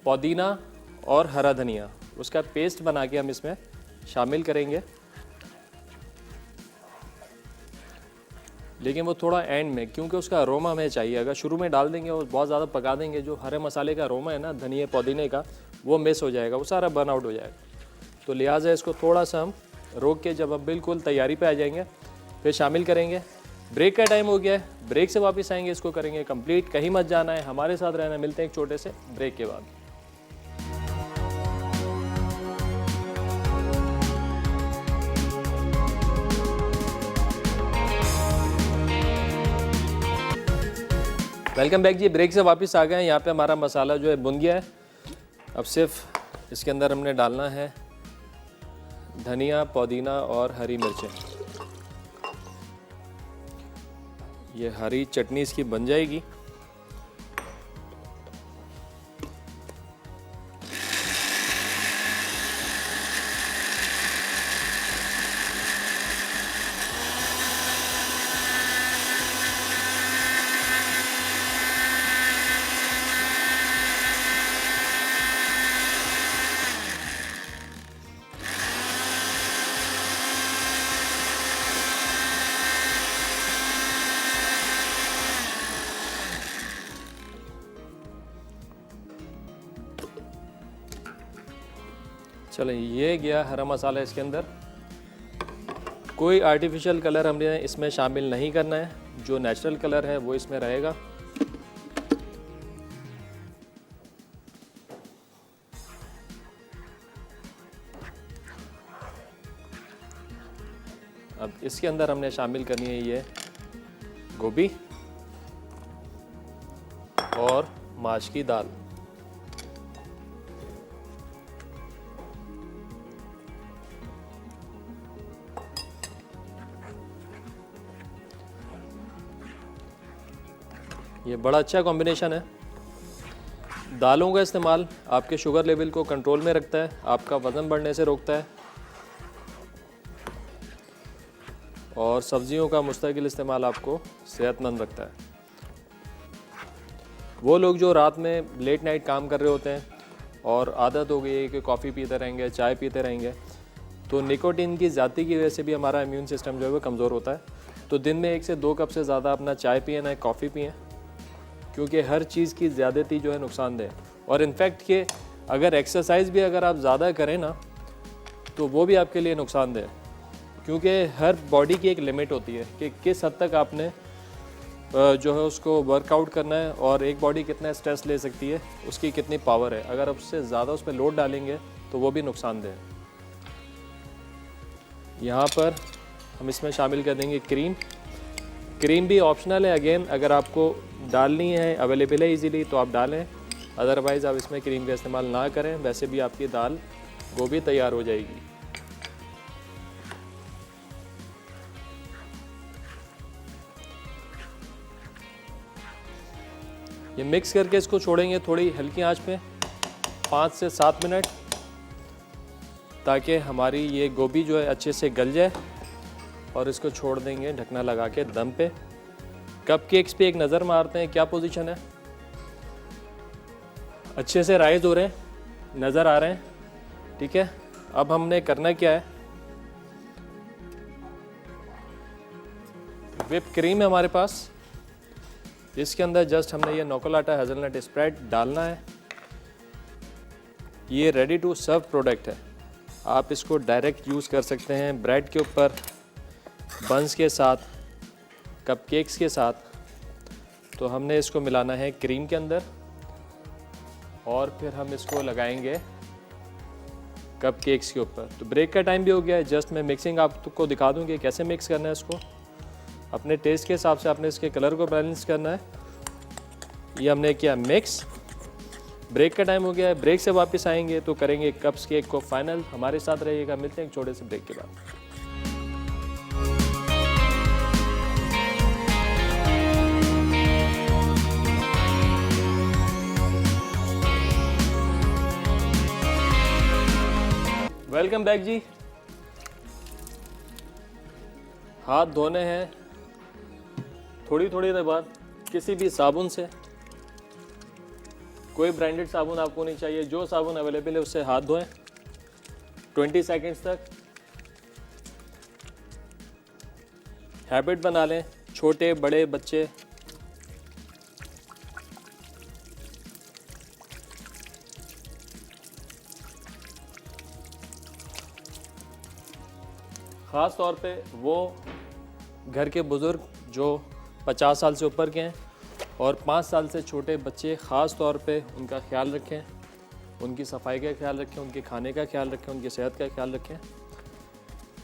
पुदीना और हरा धनिया, उसका पेस्ट बना के हम इसमें शामिल करेंगे, लेकिन वो थोड़ा एंड में, क्योंकि उसका अरोमा हमें चाहिए। अगर शुरू में डाल देंगे और बहुत ज़्यादा पका देंगे, जो हरे मसाले का अरोमा है ना धनिया पुदीने का, वो मिस हो जाएगा, वो सारा बर्न आउट हो जाएगा। तो लिहाजा इसको थोड़ा सा हम रोक के जब हम बिल्कुल तैयारी पे आ जाएंगे फिर शामिल करेंगे। ब्रेक का टाइम हो गया है, ब्रेक से वापस आएंगे, इसको करेंगे कंप्लीट। कहीं मत जाना है, हमारे साथ रहना। मिलते हैं एक छोटे से ब्रेक के बाद। वेलकम बैक जी। ब्रेक से वापस आ गए हैं। यहाँ पे हमारा मसाला जो है भुन गया है। अब सिर्फ इसके अंदर हमने डालना है धनिया, पुदीना और हरी मिर्चें। ये हरी चटनी इसकी बन जाएगी। चलो ये गया हरा मसाला इसके अंदर। कोई आर्टिफिशियल कलर हमने इसमें शामिल नहीं करना है, जो नेचुरल कलर है वो इसमें रहेगा। अब इसके अंदर हमने शामिल करनी है ये गोभी और माश की दाल। ये बड़ा अच्छा कॉम्बिनेशन है। दालों का इस्तेमाल आपके शुगर लेवल को कंट्रोल में रखता है, आपका वज़न बढ़ने से रोकता है, और सब्जियों का मुस्तकिल इस्तेमाल आपको सेहतमंद रखता है। वो लोग जो रात में लेट नाइट काम कर रहे होते हैं और आदत हो गई है कि कॉफ़ी पीते रहेंगे, चाय पीते रहेंगे, तो निकोटीन की ज़्यादती की वजह से भी हमारा इम्यून सिस्टम जो है वो कमज़ोर होता है। तो दिन में 1 से 2 कप से ज़्यादा अपना चाय पिए ना कॉफ़ी पिए, क्योंकि हर चीज़ की ज़्यादती जो है नुकसानदेह। और इनफैक्ट कि अगर एक्सरसाइज भी अगर आप ज़्यादा करें ना तो वो भी आपके लिए नुकसानदेह है, क्योंकि हर बॉडी की एक लिमिट होती है कि किस हद तक आपने जो है उसको वर्कआउट करना है, और एक बॉडी कितना स्ट्रेस ले सकती है, उसकी कितनी पावर है। अगर आप उससे ज़्यादा उस पर लोड डालेंगे तो वो भी नुकसानदेह है। यहाँ पर हम इसमें शामिल कर देंगे क्रीम। क्रीम भी ऑप्शनल है, अगेन अगर आपको डालनी है, अवेलेबल है इजीली तो आप डालें, अदरवाइज़ आप इसमें क्रीम का इस्तेमाल ना करें। वैसे भी आपकी दाल गोभी तैयार हो जाएगी। ये मिक्स करके इसको छोड़ेंगे थोड़ी हल्की आंच पे 5 से 7 मिनट, ताकि हमारी ये गोभी जो है अच्छे से गल जाए, और इसको छोड़ देंगे ढकना लगा के दम पे। कपकेक्स पे एक नज़र मारते हैं क्या पोजीशन है। अच्छे से राइज हो रहे हैं, नज़र आ रहे हैं, ठीक है। अब हमने करना क्या है, व्हिप क्रीम है हमारे पास, इसके अंदर जस्ट हमने ये नोकोलाटा हेज़लनट स्प्रेड डालना है। ये रेडी टू सर्व प्रोडक्ट है, आप इसको डायरेक्ट यूज़ कर सकते हैं ब्रेड के ऊपर, बंस के साथ, कपकेक्स के साथ। तो हमने इसको मिलाना है क्रीम के अंदर, और फिर हम इसको लगाएंगे कपकेक्स के ऊपर। तो ब्रेक का टाइम भी हो गया है, जस्ट मैं मिक्सिंग आपको दिखा दूँ कि कैसे मिक्स करना है इसको। अपने टेस्ट के हिसाब से आपने इसके कलर को बैलेंस करना है। ये हमने किया मिक्स। ब्रेक का टाइम हो गया है, ब्रेक से वापस आएंगे तो करेंगे कप्स केक को फाइनल। हमारे साथ रहिएगा, मिलते हैं एक छोटे से ब्रेक के बाद। वेलकम बैक जी। हाथ धोने हैं थोड़ी थोड़ी देर बाद किसी भी साबुन से। कोई ब्रांडेड साबुन आपको नहीं चाहिए, जो साबुन अवेलेबल है उससे हाथ धोएं 20 सेकंड्स तक। हैबिट बना लें, छोटे बड़े बच्चे ख़ास तौर पे वो घर के बुज़ुर्ग जो 50 साल से ऊपर के हैं और 5 साल से छोटे बच्चे, ख़ास तौर पे उनका ख्याल रखें, उनकी सफाई का ख्याल रखें, उनके खाने का ख्याल रखें, उनकी सेहत का ख्याल रखें।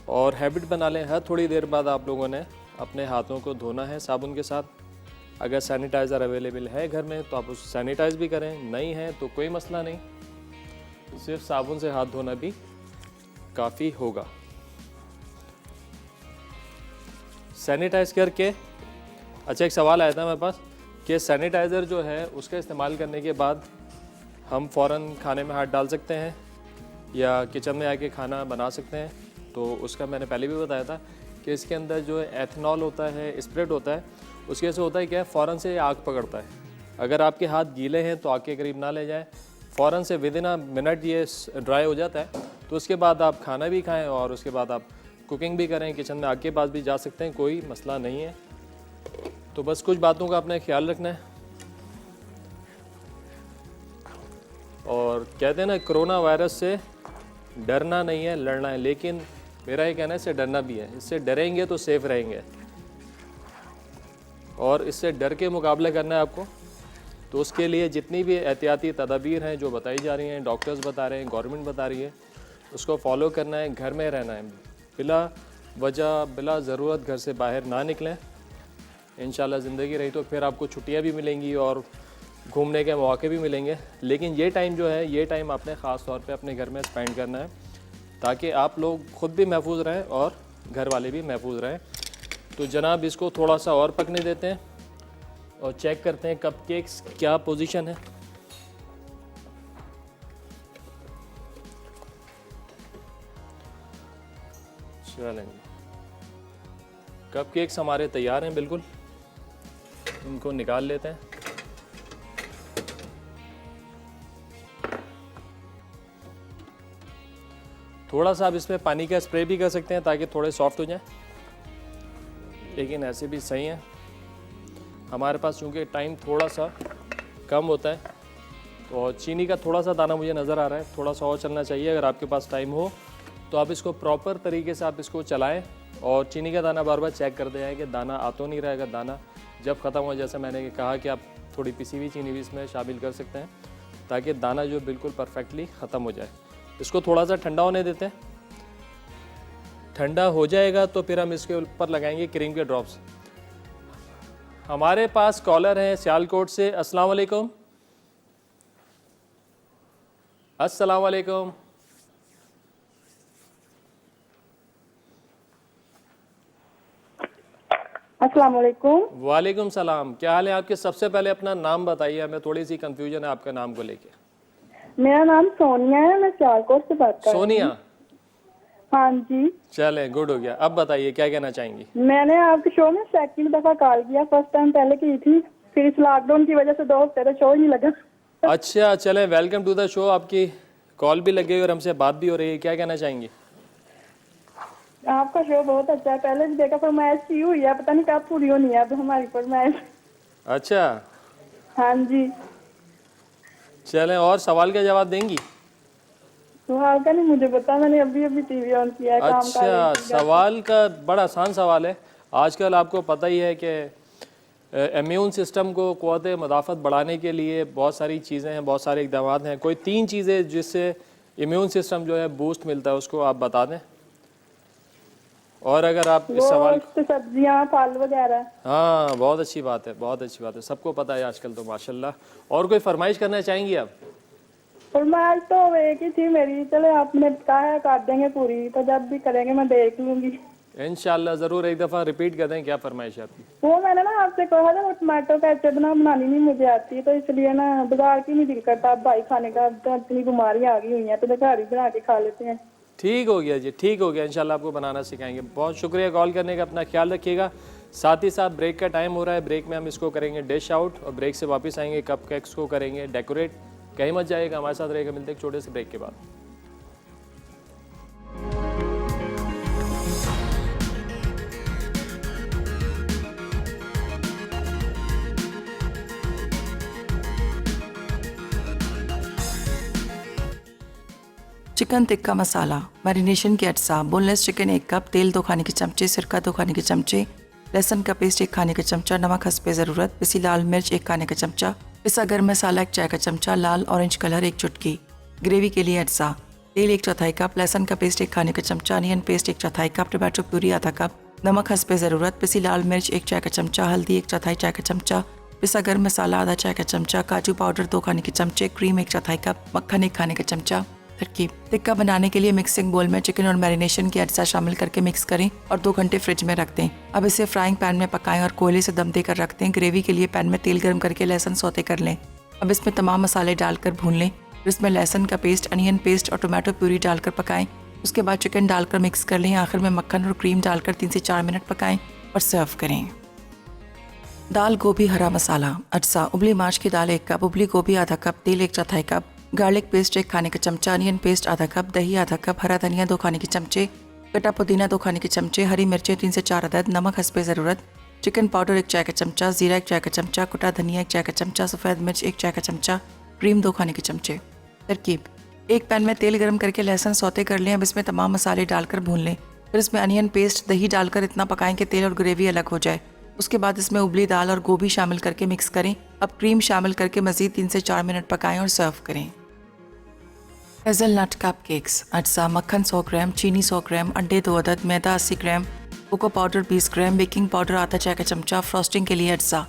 और हैबिट बना लें, हर थोड़ी देर बाद आप लोगों ने अपने हाथों को धोना है साबुन के साथ। अगर सैनिटाइज़र अवेलेबल है घर में तो आप उसे सैनिटाइज़ भी करें, नहीं है तो कोई मसला नहीं, सिर्फ साबुन से हाथ धोना भी काफ़ी होगा। सैनिटाइज़ करके, अच्छा एक सवाल आया था मेरे पास कि सैनिटाइज़र जो है उसका इस्तेमाल करने के बाद हम फ़ौरन खाने में हाथ डाल सकते हैं या किचन में आके खाना बना सकते हैं? तो उसका मैंने पहले भी बताया था कि इसके अंदर जो एथनॉल होता है, स्प्रिट होता है, उसके से होता है क्या है, फ़ौरन से आग पकड़ता है। अगर आपके हाथ गीले हैं तो आग के करीब ना ले जाएं, फ़ौरन से विदिन अ मिनट ये ड्राई हो जाता है। तो उसके बाद आप खाना भी खाएं और उसके बाद आप कुकिंग भी करें, किचन में आग के पास भी जा सकते हैं, कोई मसला नहीं है। तो बस कुछ बातों का अपने ख्याल रखना है। और कहते हैं ना, कोरोना वायरस से डरना नहीं है, लड़ना है। लेकिन मेरा ये कहना है इससे डरना भी है। इससे डरेंगे तो सेफ रहेंगे, और इससे डर के मुकाबला करना है आपको। तो उसके लिए जितनी भी एहतियाती तदाबीर हैं जो बताई जा रही हैं, डॉक्टर्स बता रहे हैं, गवर्नमेंट बता रही है, उसको फॉलो करना है। घर में रहना है, बिला वजह बिला ज़रूरत घर से बाहर ना निकलें। इंशाल्लाह ज़िंदगी रही तो फिर आपको छुट्टियां भी मिलेंगी और घूमने के मौके भी मिलेंगे। लेकिन ये टाइम जो है, ये टाइम आपने ख़ास तौर पे अपने घर में स्पेंड करना है, ताकि आप लोग ख़ुद भी महफूज रहें और घर वाले भी महफूज रहें। तो जनाब इसको थोड़ा सा और पकने देते हैं और चेक करते हैं कपकेक्स क्या पोजीशन है। चलेंगे, कपकेक्स हमारे तैयार हैं बिल्कुल। इनको निकाल लेते हैं। थोड़ा सा आप इसमें पानी का स्प्रे भी कर सकते हैं ताकि थोड़े सॉफ्ट हो जाएं, लेकिन ऐसे भी सही हैं। हमारे पास चूँकि टाइम थोड़ा सा कम होता है, तो चीनी का थोड़ा सा दाना मुझे नज़र आ रहा है, थोड़ा सा और चलना चाहिए। अगर आपके पास टाइम हो तो आप इसको प्रॉपर तरीके से आप इसको चलाएं और चीनी का दाना बार बार चेक करते जाएं कि दाना आ तो नहीं रहा है। अगर दाना जब ख़त्म हो, जैसे मैंने कहा कि आप थोड़ी पिसी हुई चीनी भी इसमें शामिल कर सकते हैं, ताकि दाना जो बिल्कुल परफेक्टली ख़त्म हो जाए। इसको थोड़ा सा ठंडा होने देते हैं। ठंडा हो जाएगा तो फिर हम इसके ऊपर लगाएंगे क्रीम के ड्रॉप्स। हमारे पास कॉलर हैं सियालकोट से। अस्सलाम वालेकुम। अस्सलाम वालेकुम। अस्सलाम वालेकुम। वालेकुम सलाम। क्या हाल है आपके? सबसे पहले अपना नाम बताइए, हमें थोड़ी सी कंफ्यूजन है आपका नाम को लेके। मेरा नाम सोनिया है, मैं सियालकोट से बात कर रही हूँ। सोनिया, हाँ जी। चलें, गुड हो गया। अब बताइए क्या कहना चाहेंगी? मैंने आपके शो में सेकंड दफा कॉल किया, फर्स्ट टाइम पहले की थी, फिर इस लॉकडाउन की वजह से 2 हफ्ते तक शो ही नहीं लगा। अच्छा, चलें, वेलकम टू द शो। आपकी कॉल भी लग गई और हमसे बात भी हो रही है। क्या कहना चाहेंगी? आपका शो बहुत अच्छा है, पहले भी देखा, फरमाइश की हुई है, पता नहीं कब पूरी होनी है अब हमारी फरमाइश। अच्छा, हाँ जी। चलें, और सवाल का जवाब देंगी? सवाल का नहीं मुझे पता, मैंने अभी अभी टीवी ऑन किया है, काम कर अच्छा, रही थी। सवाल का बड़ा आसान सवाल है। आजकल आपको पता ही है कि इम्यून सिस्टम को क़ुव्वत मुदाफ़त बढ़ाने के लिए बहुत सारी चीज़ें हैं, बहुत सारे इक़दाम हैं। कोई 3 चीज़ें जिससे इम्यून सिस्टम जो है बूस्ट मिलता है, उसको आप बता दें। और अगर आप इस सवाल, सब्जियां, फल वगैरह। हाँ, बहुत अच्छी बात है, बहुत अच्छी बात है, सबको पता है आजकल तो माशाल्लाह। और कोई फरमाइश करना चाहेंगी आप? फरमाइश तो एक ही थी मेरी, चले आपने कहा है कर देंगे पूरी, तो जब भी करेंगे मैं देख लूंगी। इंशाल्लाह ज़रूर। एक दफ़ा रिपीट कर दें, क्या फरमाइश है आपकी? वो मैंने ना आपसे कहा था, वो टमाटो केचप बनानी नहीं मुझे आती, तो इसलिए ना बाजार की नहीं दिल करता अब भाई खाने का, तो इतनी बीमारी आ गई हुई है, तो घर ही बना के खा लेते हैं। ठीक हो गया जी, ठीक हो गया। इंशाल्लाह आपको बनाना सिखाएंगे। बहुत शुक्रिया कॉल करने का, अपना ख्याल रखिएगा। साथ ही साथ ब्रेक का टाइम हो रहा है, ब्रेक में हम इसको करेंगे डिश आउट और ब्रेक से वापस आएंगे, कप केक्स को करेंगे डेकोरेट। कहीं मत जाइएगा, हमारे साथ रहेगा। मिलते हैं एक छोटे से ब्रेक के बाद। चिकन टिक्का मसाला, मैरिनेशन के अज्जा, बोनलेस चिकन 1 कप, तेल 2 खाने के चमचे, सिरका 2 खाने के चमचे, लहसुन का पेस्ट 1 खाने का चमचा, नमक हस्बे ज़रूरत, पिसी लाल मिर्च 1 खाने का चमचा, पिसा गर्म मसाला 1 चाय का चमचा, लाल ऑरेंज कलर 1 चुटकी। ग्रेवी के लिए अज्जा, तेल 1/4 कप, लहसुन का पेस्ट 1 खाने का चमचा, onion paste 1/4 cup, tomato puree आधा कप, नमक हस्बे ज़रूरत, पिसी लाल मिर्च 1 चाय का चमचा, हल्दी 1/4 चाय का चमचा, पिसा गर्म मसाला आधा चाय का चमचा, काजू पाउडर 2 खाने के चमचे, क्रीम 1/4 कप, मक्खन 1 खाने का चमचा। तरकीब: टिक्का बनाने के लिए मिक्सिंग बोल में चिकन और मैरिनेशन के अज्जा शामिल करके मिक्स करें और 2 घंटे फ्रिज में रख दें। अब इसे फ्राइंग पैन में पकाएं और कोयले से दम देकर रख दें। ग्रेवी के लिए पैन में तेल गर्म करके लहसुन सौते कर लें। अब इसमें तमाम मसाले डालकर भून लें। फिर इसमें लहसुन का पेस्ट, अनियन पेस्ट और टोमेटो प्यूरी डालकर पकाएं। उसके बाद चिकन डालकर मिक्स कर लें। आखिर में मक्खन और क्रीम डालकर 3 से 4 मिनट पकाएं और सर्व करें। दाल गोभी हरा मसाला अज्जा: उबली माश की दाल 1 कप, उबली गोभी आधा कप, तेल 1/4 कप, गार्लिक पेस्ट 1 खाने का चमचा, अनियन पेस्ट आधा कप, दही आधा कप, हरा धनिया 2 खाने के चमचे, कटा पुदीना 2 खाने के चमचे, हरी मिर्चें 3 से 4 अदद, नमक हस्बे ज़रूरत, चिकन पाउडर 1 चाय का चमचा, जीरा 1 चाय का चमचा, कुटा धनिया 1 चाय का चमचा, सफ़ेद मिर्च 1 चाय का चमचा, क्रीम 2 खाने के चमचे। तरकीब: एक पैन में तेल गर्म करके लहसुन सौते कर लें। अब इसमें तमाम मसाले डालकर भून लें। फिर इसमें अनियन पेस्ट, दही डालकर इतना पकाएं कि तेल और ग्रेवी अलग हो जाए। उसके बाद इसमें उबली दाल और गोभी शामिल करके मिक्स करें। अब क्रीम शामिल करके मज़ीद 3 से 4 मिनट पकाएं और सर्व करें। हेज़लनट कप केक्स अज्जा: मक्खन 100 ग्राम, चीनी 100 ग्राम, अंडे 2 अदद, मैदा 80 ग्राम, कोको पाउडर 20 ग्राम, बेकिंग पाउडर आधा चाय का चमचा, फ्रॉस्टिंग के लिए अज्जा,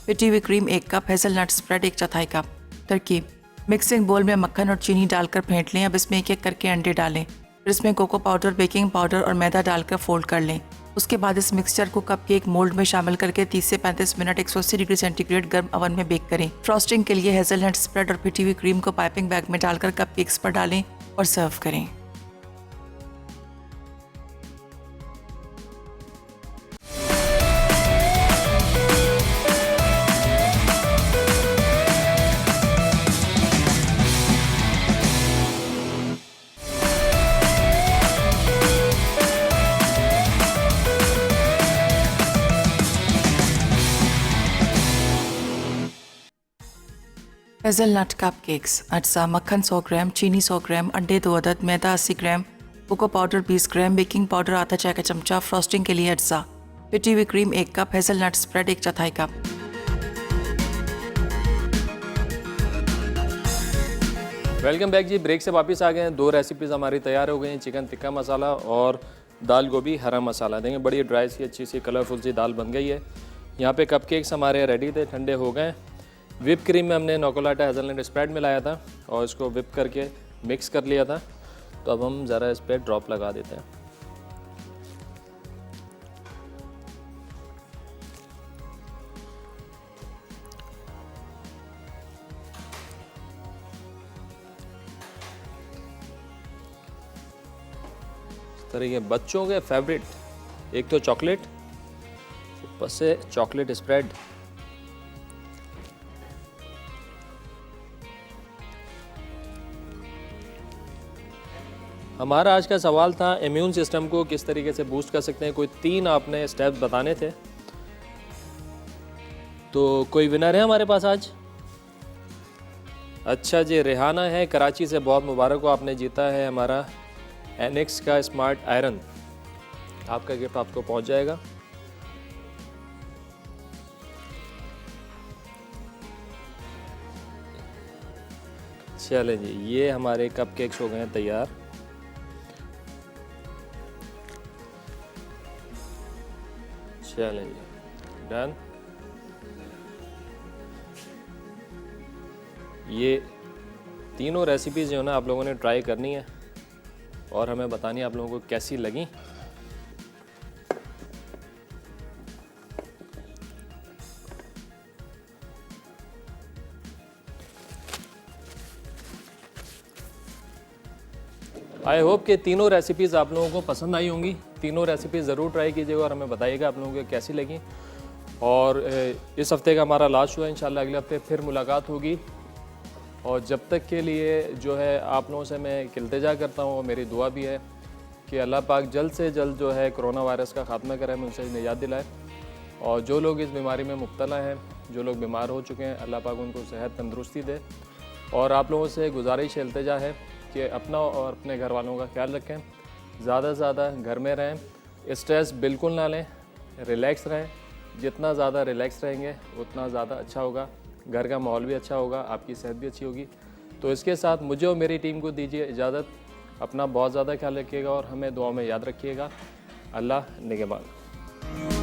पिटी हुई cream 1 cup, hazelnut spread 1/4 cup. तरकीब: मिक्सिंग बोल में मक्खन और चीनी डालकर फेंट लें। अब इसमें 1-1 करके अंडे डालें। फिर इसमें कोको पाउडर, बेकिंग पाउडर और मैदा डालकर फोल्ड कर लें। उसके बाद इस मिक्सचर को कप केक मोल्ड में शामिल करके 30 से 35 मिनट 180 डिग्री सेंटीग्रेड गर्म ओवन में बेक करें। फ्रॉस्टिंग के लिए हेज़लनट स्प्रेड और पिटी हुई क्रीम को पाइपिंग बैग में डालकर कप केक्स पर डालें और सर्व करें। हेज़लनट कप केक्स अज्जा: मक्खन 100 ग्राम, चीनी 100 ग्राम, अंडे 2 अदद, मैदा 80 ग्राम, कोको पाउडर 20 ग्राम, बेकिंग पाउडर आधा चाय का चमचा, फ्रॉस्टिंग के लिए अज्जा, पिटी हुई cream 1 cup, hazelnut spread 1/4 cup. Welcome back जी। ब्रेक से वापस आ गए हैं। 2 रेसिपीज़ हमारी तैयार हो गई हैं, चिकन टिक्का मसाला और दाल गोभी हरा मसाला। देंगे बड़ी ड्राई सी अच्छी सी कलरफुल सी दाल बन गई है। यहाँ पे कप केक्स हमारे रेडी थे, ठंडे हो गए। विप क्रीम में हमने नोकोलाटा हेज़लनट स्प्रेड मिलाया था और इसको विप करके मिक्स कर लिया था। तो अब हम ज़रा इस पर ड्रॉप लगा देते हैं। इस तरह के बच्चों के फेवरेट, एक तो चॉकलेट, ऊपर से चॉकलेट स्प्रेड। हमारा आज का सवाल था इम्यून सिस्टम को किस तरीके से बूस्ट कर सकते हैं। कोई 3 आपने स्टेप्स बताने थे। तो कोई विनर है हमारे पास आज? अच्छा जी, रेहाना है कराची से। बहुत मुबारक हो, आपने जीता है हमारा एनेक्स का स्मार्ट आयरन। आपका गिफ्ट आपको पहुंच जाएगा। चलें जी, ये हमारे कप केक्स हो गए हैं तैयार। चलें जी, डन। ये तीनों रेसिपीज़ जो है ना आप लोगों ने ट्राई करनी है और हमें बतानी है आप लोगों को कैसी लगी। आई होप कि तीनों रेसिपीज़ आप लोगों को पसंद आई होंगी। तीनों रेसिपीज़ ज़रूर ट्राई कीजिएगा और हमें बताइएगा आप लोगों को कैसी लगी। और इस हफ़्ते का हमारा लास्ट हुआ, इंशाल्लाह अगले हफ्ते फिर मुलाकात होगी। और जब तक के लिए जो है आप लोगों से मैं इल्तिजा करता हूँ, मेरी दुआ भी है कि अल्लाह पाक जल्द से जल्द जो है कोरोना वायरस का ख़ात्मा करे, हमें उनसे निजात दिलाए। और जो लोग इस बीमारी में मुब्तला हैं, जो लोग बीमार हो चुके हैं, अल्लाह पाक उनको सेहत तंदुरुस्ती दे। और आप लोगों से गुजारिश इल्तिजा है कि अपना और अपने घर वालों का ख्याल रखें, ज़्यादा से ज़्यादा घर में रहें, स्ट्रेस बिल्कुल ना लें, रिलैक्स रहें। जितना ज़्यादा रिलैक्स रहेंगे उतना ज़्यादा अच्छा होगा, घर का माहौल भी अच्छा होगा, आपकी सेहत भी अच्छी होगी। तो इसके साथ मुझे और मेरी टीम को दीजिए इजाज़त। अपना बहुत ज़्यादा ख्याल रखिएगा और हमें दुआ में याद रखिएगा। अल्लाह निगहबान।